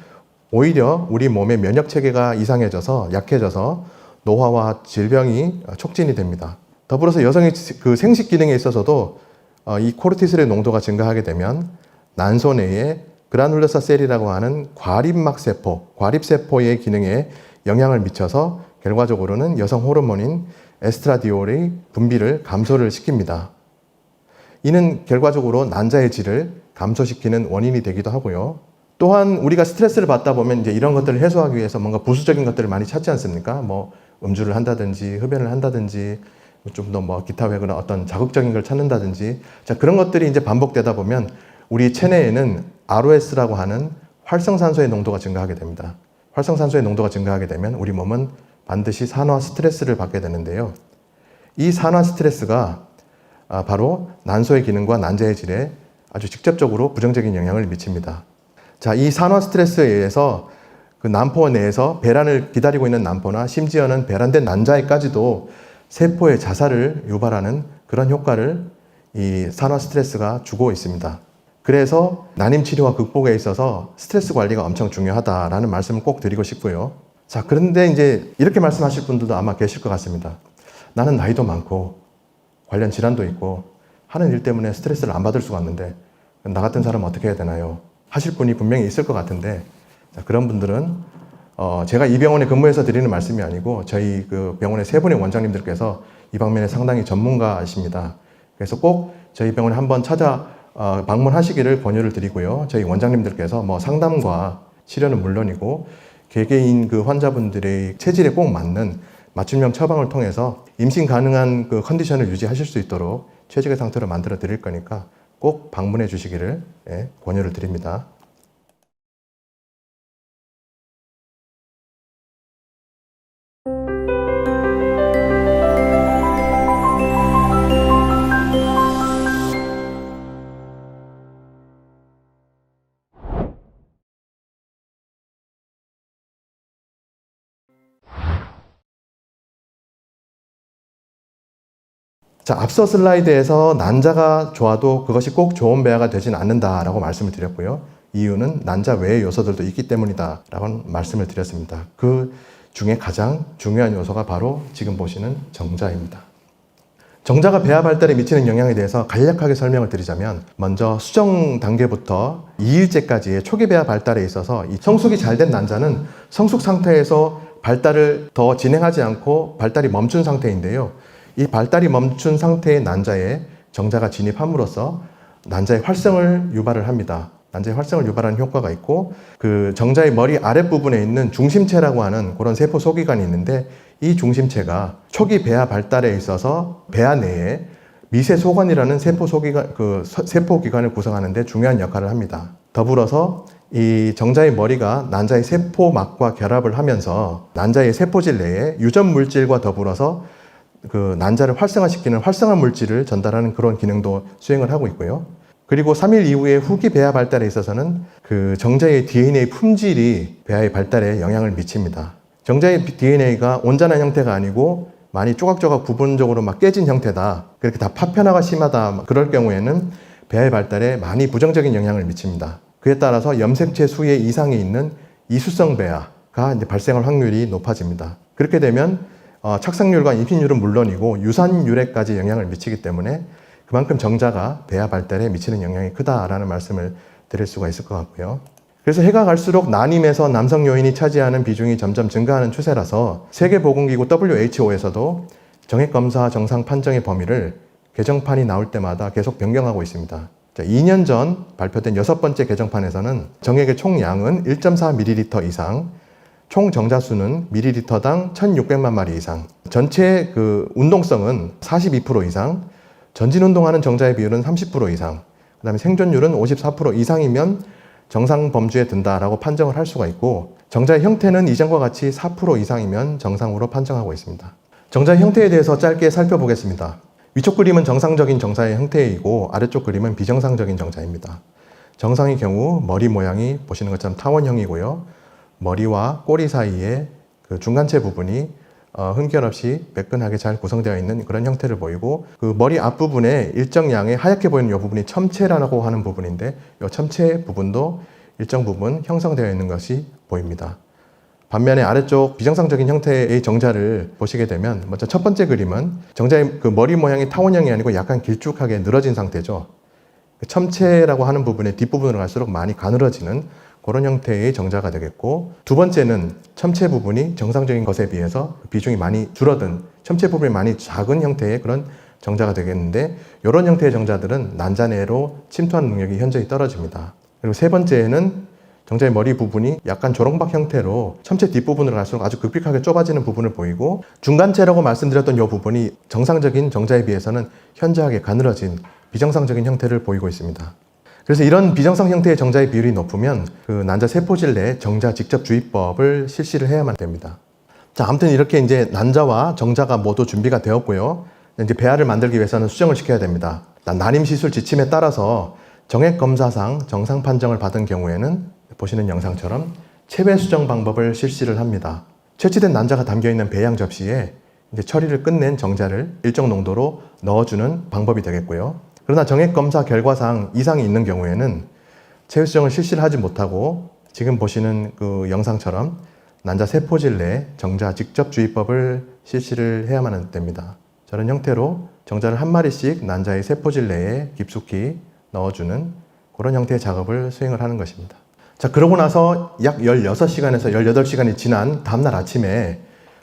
오히려 우리 몸의 면역 체계가 이상해져서 약해져서 노화와 질병이 촉진이 됩니다. 더불어서 여성의 그 생식 기능에 있어서도 이 코르티솔의 농도가 증가하게 되면 난소 내에 그라눌러사 셀이라고 하는 과립막세포, 과립세포의 기능에 영향을 미쳐서 결과적으로는 여성 호르몬인 에스트라디올의 분비를 감소를 시킵니다. 이는 결과적으로 난자의 질을 감소시키는 원인이 되기도 하고요. 또한 우리가 스트레스를 받다 보면 이제 이런 것들을 해소하기 위해서 뭔가 부수적인 것들을 많이 찾지 않습니까? 뭐 음주를 한다든지 흡연을 한다든지 좀 더 뭐 기타 외거나 어떤 자극적인 걸 찾는다든지, 자, 그런 것들이 이제 반복되다 보면 우리 체내에는 ROS라고 하는 활성산소의 농도가 증가하게 됩니다. 활성산소의 농도가 증가하게 되면 우리 몸은 반드시 산화 스트레스를 받게 되는데요. 이 산화 스트레스가 바로 난소의 기능과 난자의 질에 아주 직접적으로 부정적인 영향을 미칩니다. 자, 이 산화 스트레스에 의해서 그 난포 내에서 배란을 기다리고 있는 난포나 심지어는 배란된 난자에까지도 세포의 자살을 유발하는 그런 효과를 이 산화 스트레스가 주고 있습니다. 그래서 난임 치료와 극복에 있어서 스트레스 관리가 엄청 중요하다라는 말씀을 꼭 드리고 싶고요. 자, 그런데 이제 이렇게 말씀하실 분들도 아마 계실 것 같습니다. 나는 나이도 많고 관련 질환도 있고 하는 일 때문에 스트레스를 안 받을 수가 없는데 나 같은 사람은 어떻게 해야 되나요? 하실 분이 분명히 있을 것 같은데, 자, 그런 분들은 제가 이 병원에 근무해서 드리는 말씀이 아니고 저희 그 병원의 세 분의 원장님들께서 이 방면에 상당히 전문가이십니다. 그래서 꼭 저희 병원에 한번 찾아 방문하시기를 권유를 드리고요. 저희 원장님들께서 뭐 상담과 치료는 물론이고 개개인 그 환자분들의 체질에 꼭 맞는 맞춤형 처방을 통해서 임신 가능한 그 컨디션을 유지하실 수 있도록 최적의 상태로 만들어 드릴 거니까 꼭 방문해 주시기를 권유를 드립니다. 자, 앞서 슬라이드에서 난자가 좋아도 그것이 꼭 좋은 배아가 되진 않는다라고 말씀을 드렸고요. 이유는 난자 외의 요소들도 있기 때문이다라고 말씀을 드렸습니다. 그 중에 가장 중요한 요소가 바로 지금 보시는 정자입니다. 정자가 배아 발달에 미치는 영향에 대해서 간략하게 설명을 드리자면 먼저 수정 단계부터 2일째까지의 초기 배아 발달에 있어서 이 성숙이 잘 된 난자는 성숙 상태에서 발달을 더 진행하지 않고 발달이 멈춘 상태인데요. 이 발달이 멈춘 상태의 난자에 정자가 진입함으로써 난자의 활성을 유발을 합니다. 난자의 활성을 유발하는 효과가 있고 그 정자의 머리 아랫부분에 있는 중심체라고 하는 그런 세포 소기관이 있는데 이 중심체가 초기 배아 발달에 있어서 배아 내에 미세소관이라는 세포 기관을 구성하는 데 중요한 역할을 합니다. 더불어서 이 정자의 머리가 난자의 세포막과 결합을 하면서 난자의 세포질 내에 유전 물질과 더불어서 그 난자를 활성화시키는 활성화 물질을 전달하는 그런 기능도 수행을 하고 있고요. 그리고 3일 이후에 후기 배아 발달에 있어서는 그 정자의 DNA 품질이 배아의 발달에 영향을 미칩니다. 정자의 DNA가 온전한 형태가 아니고 많이 조각조각 부분적으로 막 깨진 형태다. 그렇게 다 파편화가 심하다. 그럴 경우에는 배아의 발달에 많이 부정적인 영향을 미칩니다. 그에 따라서 염색체 수의 이상이 있는 이수성 배아가 이제 발생할 확률이 높아집니다. 그렇게 되면 착상률과 임신율은 물론이고 유산율에까지 영향을 미치기 때문에 그만큼 정자가 배아 발달에 미치는 영향이 크다라는 말씀을 드릴 수가 있을 것 같고요. 그래서 해가 갈수록 난임에서 남성 요인이 차지하는 비중이 점점 증가하는 추세라서 세계보건기구 WHO에서도 정액검사 정상 판정의 범위를 개정판이 나올 때마다 계속 변경하고 있습니다. 2년 전 발표된 6번째 개정판에서는 정액의 총량은 1.4ml 이상, 총 정자수는 ml당 1,600만 마리 이상, 전체 그 운동성은 42% 이상, 전진 운동하는 정자의 비율은 30% 이상, 그 다음에 생존율은 54% 이상이면 정상 범주에 든다라고 판정을 할 수가 있고, 정자의 형태는 이전과 같이 4% 이상이면 정상으로 판정하고 있습니다. 정자의 형태에 대해서 짧게 살펴보겠습니다. 위쪽 그림은 정상적인 정자의 형태이고 아래쪽 그림은 비정상적인 정자입니다. 정상의 경우 머리 모양이 보시는 것처럼 타원형이고요. 머리와 꼬리 사이에 그 중간체 부분이 흠결 없이 매끈하게 잘 구성되어 있는 그런 형태를 보이고, 그 머리 앞부분에 일정량의 하얗게 보이는 이 부분이 첨체라고 하는 부분인데 이 첨체 부분도 일정 부분 형성되어 있는 것이 보입니다. 반면에 아래쪽 비정상적인 형태의 정자를 보시게 되면 먼저 첫 번째 그림은 정자의 그 머리 모양이 타원형이 아니고 약간 길쭉하게 늘어진 상태죠. 첨체라고 하는 부분의 뒷부분으로 갈수록 많이 가늘어지는 그런 형태의 정자가 되겠고, 두 번째는 첨체 부분이 정상적인 것에 비해서 비중이 많이 줄어든 첨체 부분이 많이 작은 형태의 그런 정자가 되겠는데, 이런 형태의 정자들은 난자 내로 침투하는 능력이 현저히 떨어집니다. 그리고 세 번째는 정자의 머리 부분이 약간 조롱박 형태로 첨체 뒷부분으로 갈수록 아주 급격하게 좁아지는 부분을 보이고, 중간체라고 말씀드렸던 이 부분이 정상적인 정자에 비해서는 현저하게 가늘어진 비정상적인 형태를 보이고 있습니다. 그래서 이런 비정상 형태의 정자의 비율이 높으면 그 난자 세포질 내 정자 직접 주입법을 실시를 해야만 됩니다. 자, 아무튼 이렇게 이제 난자와 정자가 모두 준비가 되었고요. 이제 배아를 만들기 위해서는 수정을 시켜야 됩니다. 난임 시술 지침에 따라서 정액 검사상 정상 판정을 받은 경우에는 보시는 영상처럼 체외 수정 방법을 실시를 합니다. 채취된 난자가 담겨 있는 배양 접시에 이제 처리를 끝낸 정자를 일정 농도로 넣어주는 방법이 되겠고요. 그러나 정액검사 결과상 이상이 있는 경우에는 체외 수정을 실시를 하지 못하고 지금 보시는 그 영상처럼 난자 세포질 내 정자 직접 주입법을 실시를 해야만 됩니다. 저런 형태로 정자를 한 마리씩 난자의 세포질 내에 깊숙이 넣어주는 그런 형태의 작업을 수행을 하는 것입니다. 자, 그러고 나서 약 16시간에서 18시간이 지난 다음날 아침에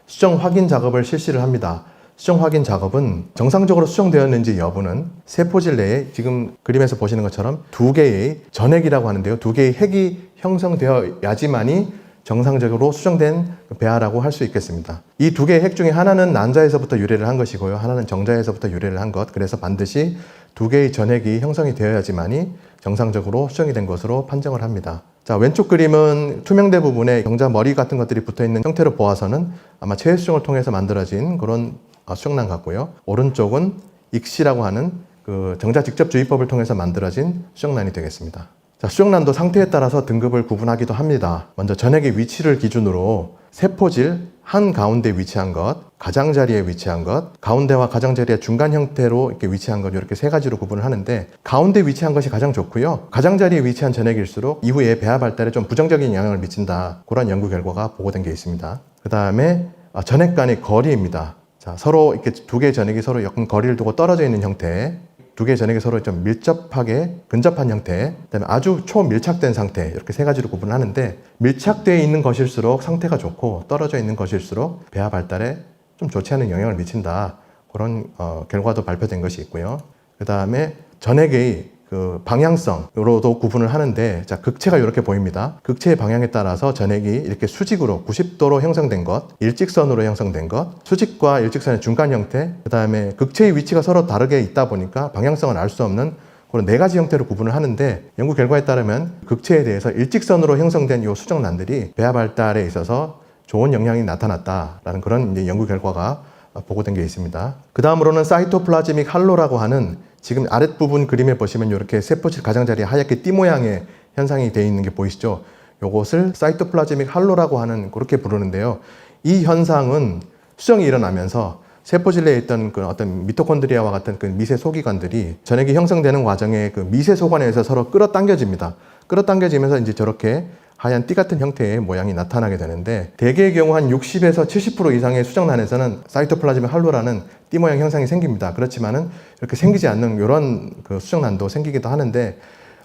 수정 확인 작업을 실시를 합니다. 수정 확인 작업은 정상적으로 수정되었는지 여부는 세포질 내에 지금 그림에서 보시는 것처럼 2개의 전핵이라고 하는데요. 2개의 핵이 형성되어야지만이 정상적으로 수정된 배아라고 할 수 있겠습니다. 이 2개의 핵 중에 하나는 난자에서부터 유래를 한 것이고요. 하나는 정자에서부터 유래를 한 것. 그래서 반드시 2개의 전핵이 형성이 되어야지만이 정상적으로 수정이 된 것으로 판정을 합니다. 자, 왼쪽 그림은 투명대 부분에 정자 머리 같은 것들이 붙어 있는 형태로 보아서는 아마 체외 수정을 통해서 만들어진 그런 수정란 같고요. 오른쪽은 익시라고 하는 그 정자 직접 주입법을 통해서 만들어진 수정란이 되겠습니다. 자, 수정란도 상태에 따라서 등급을 구분하기도 합니다. 먼저 전핵의 위치를 기준으로 세포질 한가운데 위치한 것, 가장자리에 위치한 것, 가운데와 가장자리의 중간 형태로 이렇게 위치한 것, 이렇게 3가지로 구분을 하는데, 가운데 위치한 것이 가장 좋고요. 가장자리에 위치한 전핵일수록 이후에 배아 발달에 좀 부정적인 영향을 미친다. 그런 연구 결과가 보고된 게 있습니다. 그 다음에 전핵 간의 거리입니다. 자, 서로 이렇게 2개의 전핵이 서로 약간 거리를 두고 떨어져 있는 형태, 2개의 전핵이 서로 좀 밀접하게 근접한 형태, 그다음에 아주 초밀착된 상태, 이렇게 3가지로 구분을 하는데, 밀착되어 있는 것일수록 상태가 좋고 떨어져 있는 것일수록 배아 발달에 좀 좋지 않은 영향을 미친다. 그런 결과도 발표된 것이 있고요. 그 다음에 전핵의 그 방향성으로도 구분을 하는데, 자, 극체가 이렇게 보입니다. 극체의 방향에 따라서 전핵이 이렇게 수직으로 90도로 형성된 것, 일직선으로 형성된 것, 수직과 일직선의 중간 형태, 그 다음에 극체의 위치가 서로 다르게 있다 보니까 방향성을 알 수 없는 그런 4가지 형태로 구분을 하는데, 연구 결과에 따르면 극체에 대해서 일직선으로 형성된 이 수정란들이 배아 발달에 있어서 좋은 영향이 나타났다라는 그런 이제 연구 결과가 보고된 게 있습니다. 그 다음으로는 사이토플라즈믹 할로라고 하는, 지금 아랫부분 그림에 보시면 이렇게 세포질 가장자리에 하얗게 띠 모양의 현상이 되어 있는 게 보이시죠? 이것을 사이토플라즈믹 할로라고 하는, 그렇게 부르는데요. 이 현상은 수정이 일어나면서 세포질 내에 있던 그 어떤 미토콘드리아와 같은 그 미세 소기관들이 전핵이 형성되는 과정에 그 미세 소관에서 서로 끌어당겨집니다. 끌어당겨지면서 이제 저렇게 하얀 띠 같은 형태의 모양이 나타나게 되는데, 대개의 경우 한 60에서 70% 이상의 수정란에서는 사이토플라즈믹 할로라는 띠 모양 현상이 생깁니다. 그렇지만은 이렇게 생기지 않는 이런 그 수정란도 생기기도 하는데,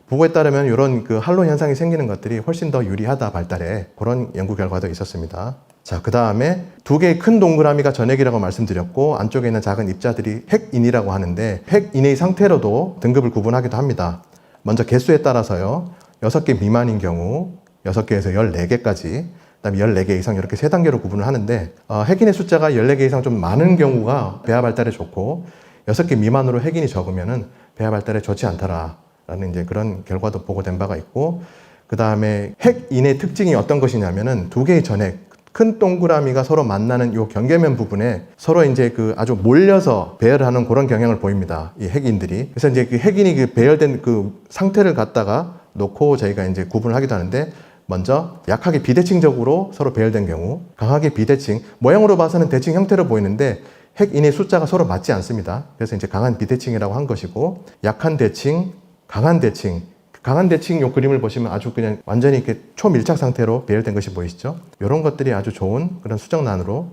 보고에 따르면 이런 그 할로 현상이 생기는 것들이 훨씬 더 유리하다 발달에, 그런 연구 결과도 있었습니다. 자, 그 다음에 2개의 큰 동그라미가 전핵이라고 말씀드렸고, 안쪽에 있는 작은 입자들이 핵인이라고 하는데, 핵인의 상태로도 등급을 구분하기도 합니다. 먼저 개수에 따라서요, 6개 미만인 경우 6개에서 14개까지, 그 다음에 14개 이상, 이렇게 3단계로 구분을 하는데, 핵인의 숫자가 14개 이상 좀 많은 경우가 배아 발달에 좋고, 6개 미만으로 핵인이 적으면은 배아 발달에 좋지 않다라는 이제 그런 결과도 보고된 바가 있고, 그 다음에 핵인의 특징이 어떤 것이냐면은 2개의 전핵, 큰 동그라미가 서로 만나는 이 경계면 부분에 서로 이제 그 아주 몰려서 배열을 하는 그런 경향을 보입니다. 이 핵인들이. 그래서 이제 그 핵인이 그 배열된 그 상태를 갖다가 놓고 저희가 이제 구분을 하기도 하는데, 먼저 약하게 비대칭적으로 서로 배열된 경우, 강하게 비대칭, 모양으로 봐서는 대칭 형태로 보이는데 핵인의 숫자가 서로 맞지 않습니다. 그래서 이제 강한 비대칭이라고 한 것이고, 약한 대칭, 강한 대칭, 강한 대칭 요 그림을 보시면 아주 그냥 완전히 이렇게 초밀착 상태로 배열된 것이 보이시죠? 이런 것들이 아주 좋은 그런 수정란으로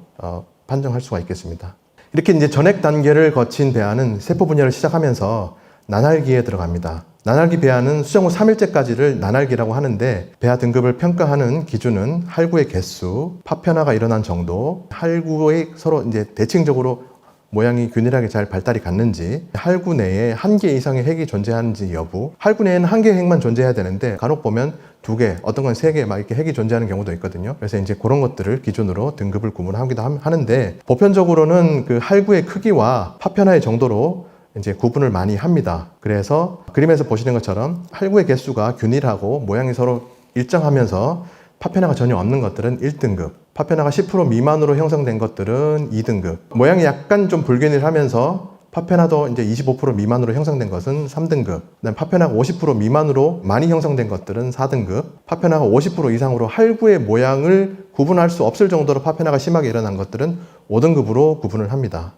판정할 수가 있겠습니다. 이렇게 이제 전핵 단계를 거친 배아는 세포 분열을 시작하면서 나날기에 들어갑니다. 나날기 배아는 수정 후 3일째까지를 나날기라고 하는데, 배아 등급을 평가하는 기준은 할구의 개수, 파편화가 일어난 정도, 할구의 서로 이제 대칭적으로 모양이 균일하게 잘 발달이 갔는지, 할구 내에 1개 이상의 핵이 존재하는지 여부, 할구 내에는 1개의 핵만 존재해야 되는데 간혹 보면 2개, 어떤 건 3개 막 이렇게 핵이 존재하는 경우도 있거든요. 그래서 이제 그런 것들을 기준으로 등급을 구분하기도 하는데, 보편적으로는 그 할구의 크기와 파편화의 정도로 이제 구분을 많이 합니다. 그래서 그림에서 보시는 것처럼 할구의 개수가 균일하고 모양이 서로 일정하면서 파편화가 전혀 없는 것들은 1등급, 파편화가 10% 미만으로 형성된 것들은 2등급, 모양이 약간 좀 불균일하면서 파편화도 이제 25% 미만으로 형성된 것은 3등급, 그다음 파편화가 50% 미만으로 많이 형성된 것들은 4등급, 파편화가 50% 이상으로 할구의 모양을 구분할 수 없을 정도로 파편화가 심하게 일어난 것들은 5등급으로 구분을 합니다.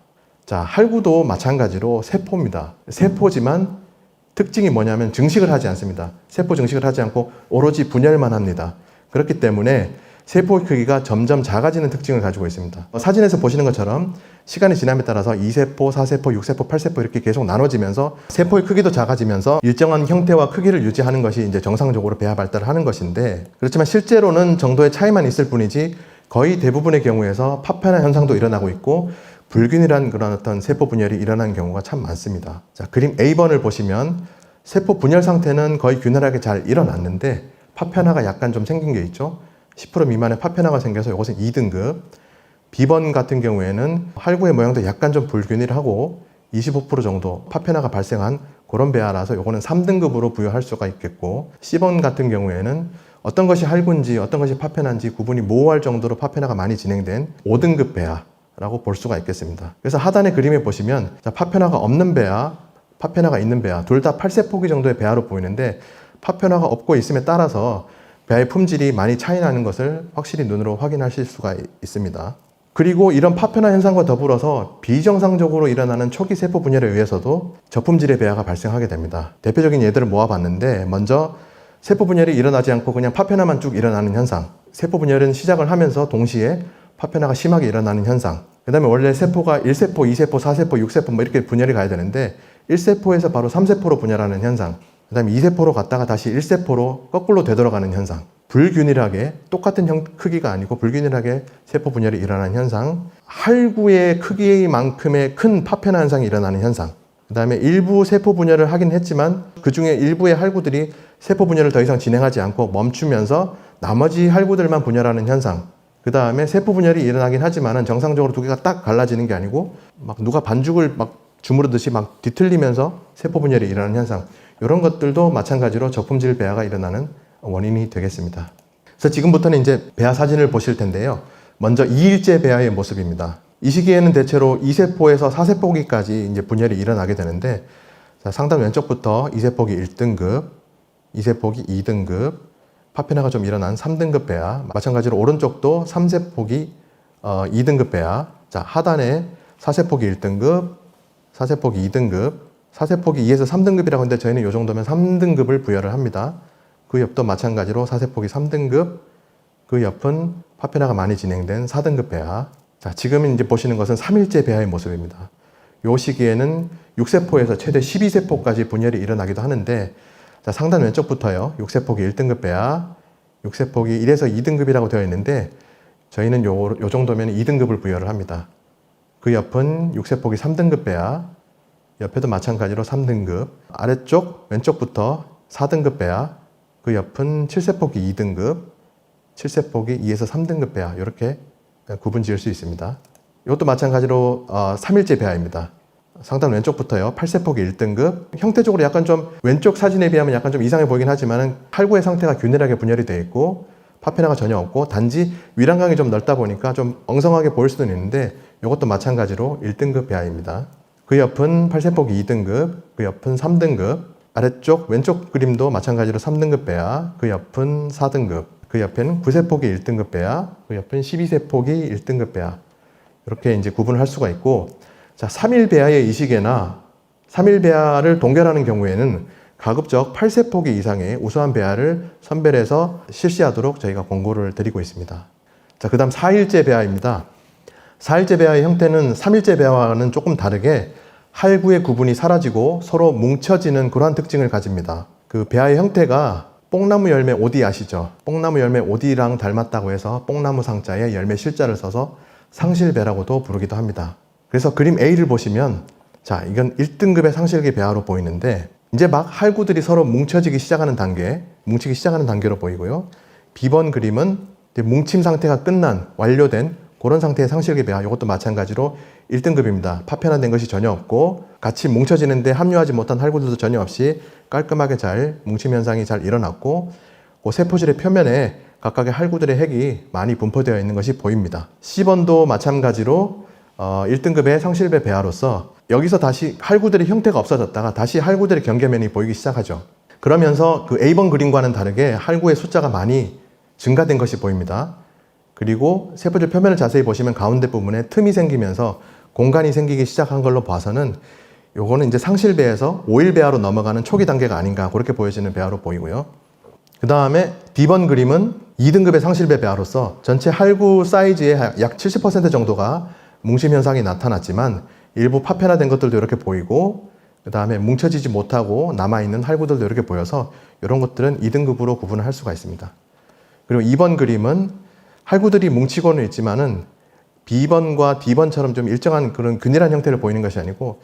자, 할구도 마찬가지로 세포입니다. 세포지만 특징이 뭐냐면 증식을 하지 않습니다. 세포 증식을 하지 않고 오로지 분열만 합니다. 그렇기 때문에 세포의 크기가 점점 작아지는 특징을 가지고 있습니다. 사진에서 보시는 것처럼 시간이 지남에 따라서 2세포, 4세포, 6세포, 8세포 이렇게 계속 나눠지면서 세포의 크기도 작아지면서 일정한 형태와 크기를 유지하는 것이 이제 정상적으로 배아 발달을 하는 것인데, 그렇지만 실제로는 정도의 차이만 있을 뿐이지 거의 대부분의 경우에서 파편화 현상도 일어나고 있고, 불균일한 그런 어떤 세포 분열이 일어나는 경우가 참 많습니다. 자, 그림 A번을 보시면 세포 분열 상태는 거의 균일하게 잘 일어났는데 파편화가 약간 좀 생긴 게 있죠. 10% 미만의 파편화가 생겨서 이것은 2등급. B번 같은 경우에는 할구의 모양도 약간 좀 불균일하고 25% 정도 파편화가 발생한 그런 배아라서 이거는 3등급으로 부여할 수가 있겠고, C번 같은 경우에는 어떤 것이 할구인지 어떤 것이 파편화인지 구분이 모호할 정도로 파편화가 많이 진행된 5등급 배아라고 볼 수가 있겠습니다. 그래서 하단의 그림에 보시면 파편화가 없는 배아, 파편화가 있는 배아 둘 다 8세포기 정도의 배아로 보이는데 파편화가 없고 있음에 따라서 배아의 품질이 많이 차이 나는 것을 확실히 눈으로 확인하실 수가 있습니다. 그리고 이런 파편화 현상과 더불어서 비정상적으로 일어나는 초기 세포 분열에 의해서도 저품질의 배아가 발생하게 됩니다. 대표적인 예들을 모아봤는데, 먼저 세포 분열이 일어나지 않고 그냥 파편화만 쭉 일어나는 현상. 세포 분열은 시작을 하면서 동시에 파편화가 심하게 일어나는 현상. 그 다음에 원래 세포가 1세포, 2세포, 4세포, 6세포 뭐 이렇게 분열이 가야 되는데 1세포에서 바로 3세포로 분열하는 현상. 그 다음에 2세포로 갔다가 다시 1세포로 거꾸로 되돌아가는 현상. 불균일하게, 똑같은 크기가 아니고 불균일하게 세포 분열이 일어나는 현상. 할구의 크기만큼의 큰 파편화 현상이 일어나는 현상. 그 다음에 일부 세포 분열을 하긴 했지만 그 중에 일부의 할구들이 세포 분열을 더 이상 진행하지 않고 멈추면서 나머지 할구들만 분열하는 현상. 그 다음에 세포 분열이 일어나긴 하지만은 정상적으로 두 개가 딱 갈라지는 게 아니고 막 누가 반죽을 막 주무르듯이 막 뒤틀리면서 세포 분열이 일어나는 현상. 이런 것들도 마찬가지로 저품질 배아가 일어나는 원인이 되겠습니다. 그래서 지금부터는 이제 배아 사진을 보실 텐데요. 먼저 2일째 배아의 모습입니다. 이 시기에는 대체로 2세포에서 4세포기까지 이제 분열이 일어나게 되는데, 자, 상단 왼쪽부터 2세포기 1등급, 2세포기 2등급, 파편화가 좀 일어난 3등급 배아, 마찬가지로 오른쪽도 3세포기 2등급 배아, 자, 하단에 4세포기 1등급, 4세포기 2등급, 4세포기 2에서 3등급이라고 하는데 저희는 이 정도면 3등급을 부여를 합니다. 그 옆도 마찬가지로 4세포기 3등급, 그 옆은 파편화가 많이 진행된 4등급 배아. 자, 지금 이제 보시는 것은 3일째 배아의 모습입니다. 이 시기에는 6세포에서 최대 12세포까지 분열이 일어나기도 하는데, 자, 상단 왼쪽부터요. 6세포기 1등급 배아, 6세포기 1에서 2등급이라고 되어 있는데 저희는 요 정도면 2등급을 부여를 합니다. 그 옆은 6세포기 3등급 배아, 옆에도 마찬가지로 3등급, 아래쪽 왼쪽부터 4등급 배아, 그 옆은 7세포기 2등급, 7세포기 2에서 3등급 배아, 이렇게 구분 지을 수 있습니다. 이것도 마찬가지로 3일째 배아입니다. 상단 왼쪽부터요. 8세포기 1등급. 형태적으로 약간 좀 왼쪽 사진에 비하면 약간 좀 이상해 보이긴 하지만 할구의 상태가 균일하게 분열이 되어 있고 파편화가 전혀 없고 단지 위란강이 좀 넓다 보니까 좀 엉성하게 보일 수도 있는데 이것도 마찬가지로 1등급 배아입니다. 그 옆은 8세포기 2등급, 그 옆은 3등급, 아래쪽 왼쪽 그림도 마찬가지로 3등급 배아, 그 옆은 4등급, 그 옆에는 9세포기 1등급 배아, 그 옆은 12세포기 1등급 배아. 이렇게 이제 구분을 할 수가 있고, 자, 3일 배아의 이식에나 3일 배아를 동결하는 경우에는 가급적 8세포기 이상의 우수한 배아를 선별해서 실시하도록 저희가 권고를 드리고 있습니다. 자, 그 다음 4일째 배아입니다. 4일째 배아의 형태는 3일째 배아와는 조금 다르게 할구의 구분이 사라지고 서로 뭉쳐지는 그러한 특징을 가집니다. 그 배아의 형태가 뽕나무 열매 오디 아시죠? 뽕나무 열매 오디랑 닮았다고 해서 뽕나무 상자에 열매 실자를 써서 상실배라고도 부르기도 합니다. 그래서 그림 A를 보시면, 자, 이건 1등급의 상실계 배아로 보이는데 이제 막 할구들이 서로 뭉쳐지기 시작하는 단계, 뭉치기 시작하는 단계로 보이고요. B번 그림은 이제 뭉침 상태가 끝난, 완료된 그런 상태의 상실계 배아, 이것도 마찬가지로 1등급입니다. 파편화된 것이 전혀 없고 같이 뭉쳐지는데 합류하지 못한 할구들도 전혀 없이 깔끔하게 잘 뭉침 현상이 잘 일어났고 그 세포질의 표면에 각각의 할구들의 핵이 많이 분포되어 있는 것이 보입니다. C번도 마찬가지로 1등급의 상실배 배아로서 여기서 다시 할구들의 형태가 없어졌다가 다시 할구들의 경계면이 보이기 시작하죠. 그러면서 그 A번 그림과는 다르게 할구의 숫자가 많이 증가된 것이 보입니다. 그리고 세포질 표면을 자세히 보시면 가운데 부분에 틈이 생기면서 공간이 생기기 시작한 걸로 봐서는 요거는 이제 상실배에서 5일 배아로 넘어가는 초기 단계가 아닌가 그렇게 보여지는 배아로 보이고요. 그 다음에 B번 그림은 2등급의 상실배 배아로서 전체 할구 사이즈의 약 70% 정도가 뭉침 현상이 나타났지만 일부 파편화된 것들도 이렇게 보이고 그 다음에 뭉쳐지지 못하고 남아있는 할구들도 이렇게 보여서 이런 것들은 2등급으로 구분을 할 수가 있습니다. 그리고 2번 그림은 할구들이 뭉치고는 있지만은 B번과 D번처럼 좀 일정한 그런 균일한 형태를 보이는 것이 아니고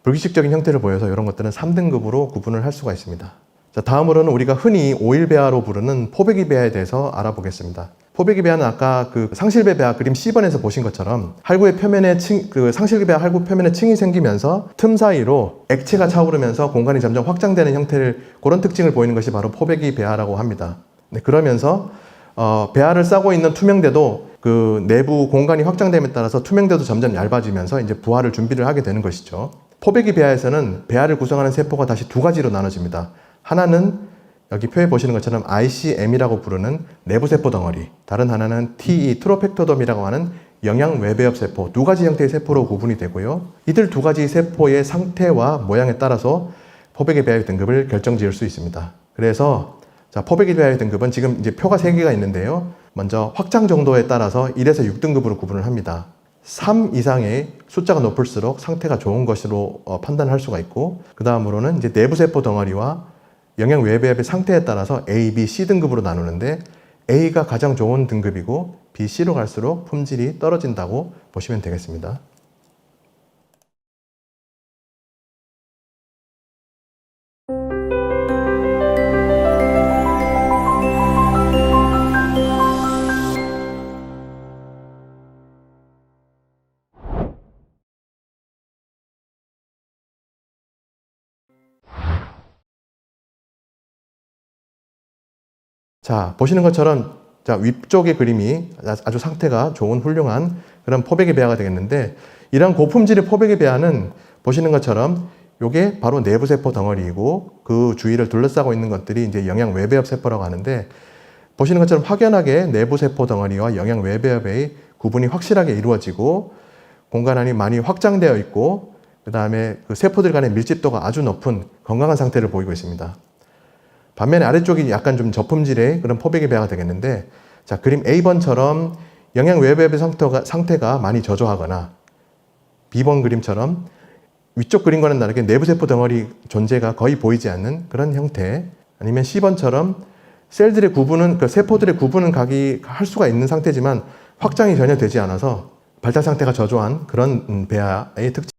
불규칙적인 형태를 보여서 이런 것들은 3등급으로 구분을 할 수가 있습니다. 자, 다음으로는 우리가 흔히 오일배아로 부르는 포배기 배아에 대해서 알아보겠습니다. 포배기 배아는 아까 그 상실배 배아 그림 C번에서 보신 것처럼 할구의 표면에 상실배 배아 할구 표면에 층이 생기면서 틈 사이로 액체가 차오르면서 공간이 점점 확장되는 형태를 그런 특징을 보이는 것이 바로 포배기 배아라고 합니다. 네, 그러면서 배아를 싸고 있는 투명대도 그 내부 공간이 확장됨에 따라서 투명대도 점점 얇아지면서 이제 부화를 준비를 하게 되는 것이죠. 포배기 배아에서는 배아를 구성하는 세포가 다시 두 가지로 나눠집니다. 하나는 여기 표에 보시는 것처럼 ICM이라고 부르는 내부세포 덩어리, 다른 하나는 TE, 트로펙토돔이라고 하는 영양외배엽 세포, 두 가지 형태의 세포로 구분이 되고요. 이들 두 가지 세포의 상태와 모양에 따라서 포배기 배아의 등급을 결정지을 수 있습니다. 그래서 자, 포배기 배아의 등급은 지금 이제 표가 3개가 있는데요. 먼저 확장 정도에 따라서 1에서 6등급으로 구분을 합니다. 3 이상의 숫자가 높을수록 상태가 좋은 것으로 판단할 수가 있고, 그 다음으로는 이제 내부세포 덩어리와 영양외배엽의 상태에 따라서 A, B, C 등급으로 나누는데 A가 가장 좋은 등급이고 B, C로 갈수록 품질이 떨어진다고 보시면 되겠습니다. 자, 보시는 것처럼 자, 위쪽의 그림이 아주 상태가 좋은 훌륭한 그런 포배기 배아가 되겠는데, 이런 고품질의 포배기 배아는 보시는 것처럼 이게 바로 내부세포 덩어리이고 그 주위를 둘러싸고 있는 것들이 이제 영양외배엽 세포라고 하는데, 보시는 것처럼 확연하게 내부세포 덩어리와 영양외배엽의 구분이 확실하게 이루어지고 공간 안이 많이 확장되어 있고, 그 다음에 그 세포들 간의 밀집도가 아주 높은 건강한 상태를 보이고 있습니다. 반면에 아래쪽이 약간 좀 저품질의 그런 포배기 배아가 되겠는데, 자, 그림 A번처럼 영양외배엽의 상태가 많이 저조하거나 B번 그림처럼 위쪽 그림과는 다르게 내부세포 덩어리 존재가 거의 보이지 않는 그런 형태, 아니면 C번처럼 셀들의 구분은, 그 세포들의 구분은 할 수가 있는 상태지만 확장이 전혀 되지 않아서 발달 상태가 저조한 그런 배아의 특징